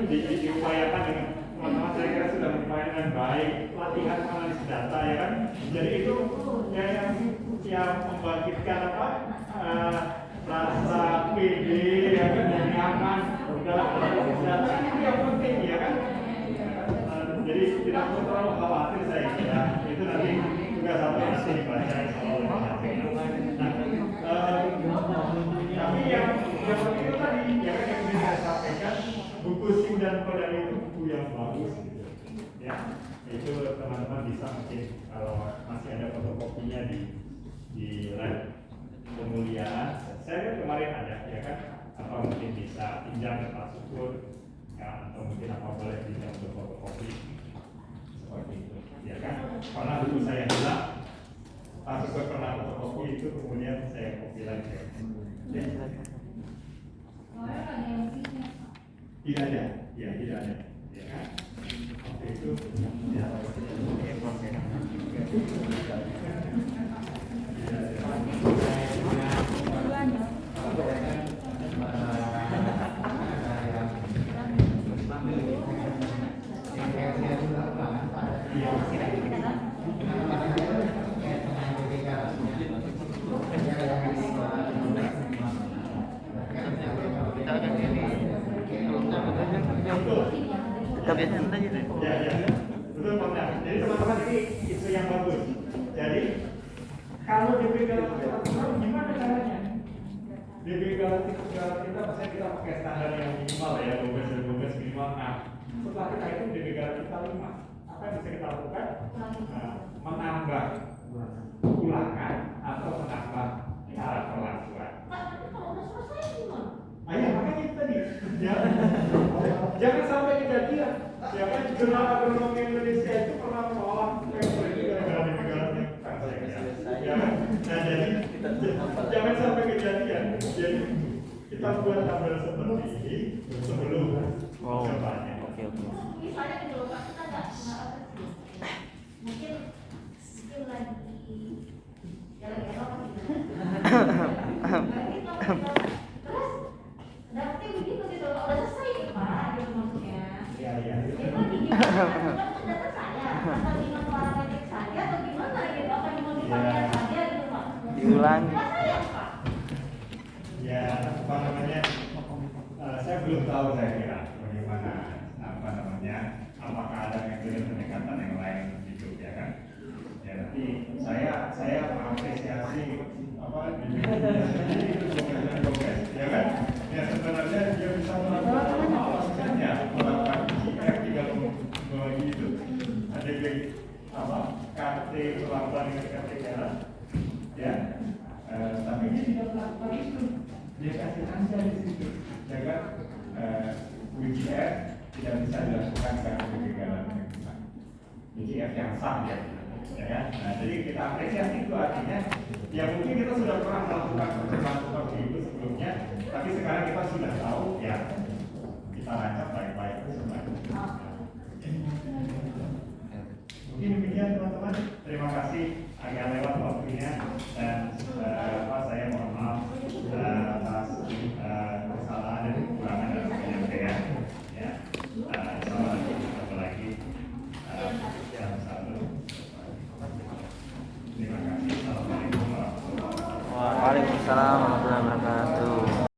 Diupayakan dengan teman-teman, saya kira sudah diupayakan dengan baik latihan analisis data ya kan. Jadi itu ya yang membangkitkan apa rasa pede ya kan, dan nyaman dalam analisis data itu yang penting ya kan. Jadi tidak perlu terlalu khawatir saya kira, itu nanti tugas satu nanti dibaca oleh tapi yang itu tadi ya kan yang bisa saya sampaikan, buku Sing dan Kodari itu buku yang bagus gitu. Ya, itu teman-teman bisa mungkin kalau masih ada fotokopinya di lab kemuliaan. Saya kemarin ada ya kan, apa mungkin bisa pinjam ke Pak Syukur ya, atau mungkin apa boleh pinjam untuk fotokopi seperti itu ya kan, karena buku saya hilang, Pak Syukur pernah fotokopi itu, kemudian saya kopi lagi ya. Tidak ada, ya tidak ada, ya kan? Oke itu, ya. Ya. Betul Pak. Jadi teman-teman ini isu yang bagus. Jadi kalau DP Galaktika gimana caranya? DP Galaktika maksudnya kita pakai standar yang minimal ya, 12 minimal. Nah, setelah kita itu DP Galaktika 5, apa yang bisa kita lakukan? Menambah ulangan atau menambah cara perlakuan. Tapi kalau udah selesai gimana? Ayah makanya itu tadi. Jangan sampai kejadian. Ya kan Jurnal Agronomi Indonesia itu pernah menolak gara-gara ya kan? Nah jadi jangan sampai kejadian. Jadi kita buat tabel seperti ini sebelum percobanya. Oke. Misalnya di Pak, kita nggak mungkin lagi ya lagi apa gitu. Terus nanti begitu gitu, udah selesai nih Pak, gitu maksudnya. Iya. Itu gimana? Data saya atau dengan parametrik saja atau gimana gitu? Apa dimodifikasi saja gitu Pak? Diulangi. Saya Pak. Ya apa namanya? Saya belum tahu saya kira bagaimana apa namanya? Apakah ada metode pendekatan yang lain gitu ya kan? Ya nanti saya mengapresiasi apa itu progres ya kan? Ya sebenarnya dia bisa melakukan alasannya melakukan GF 3 itu ada apa KT pelan-pelan dengan KT jalan ya, tapi dia tidak melakukan itu, dia kasih angka di situ ya kan, WGF tidak bisa dilakukan karena kegagalan WGF yang sah ya kan. Nah jadi kita apresiasi itu artinya ya mungkin kita sudah pernah melakukan percobaan seperti itu sebelumnya, tapi sekarang demikian teman-teman, terima kasih agak lewat waktunya dan saya mohon maaf atas kesalahan dan kekurangan dalam penyampaian. Ya, insya Allah nanti ketemu lagi jam 1. Terima kasih. Assalamualaikum warahmatullahi wabarakatuh. Waalaikumsalam warahmatullahi wabarakatuh.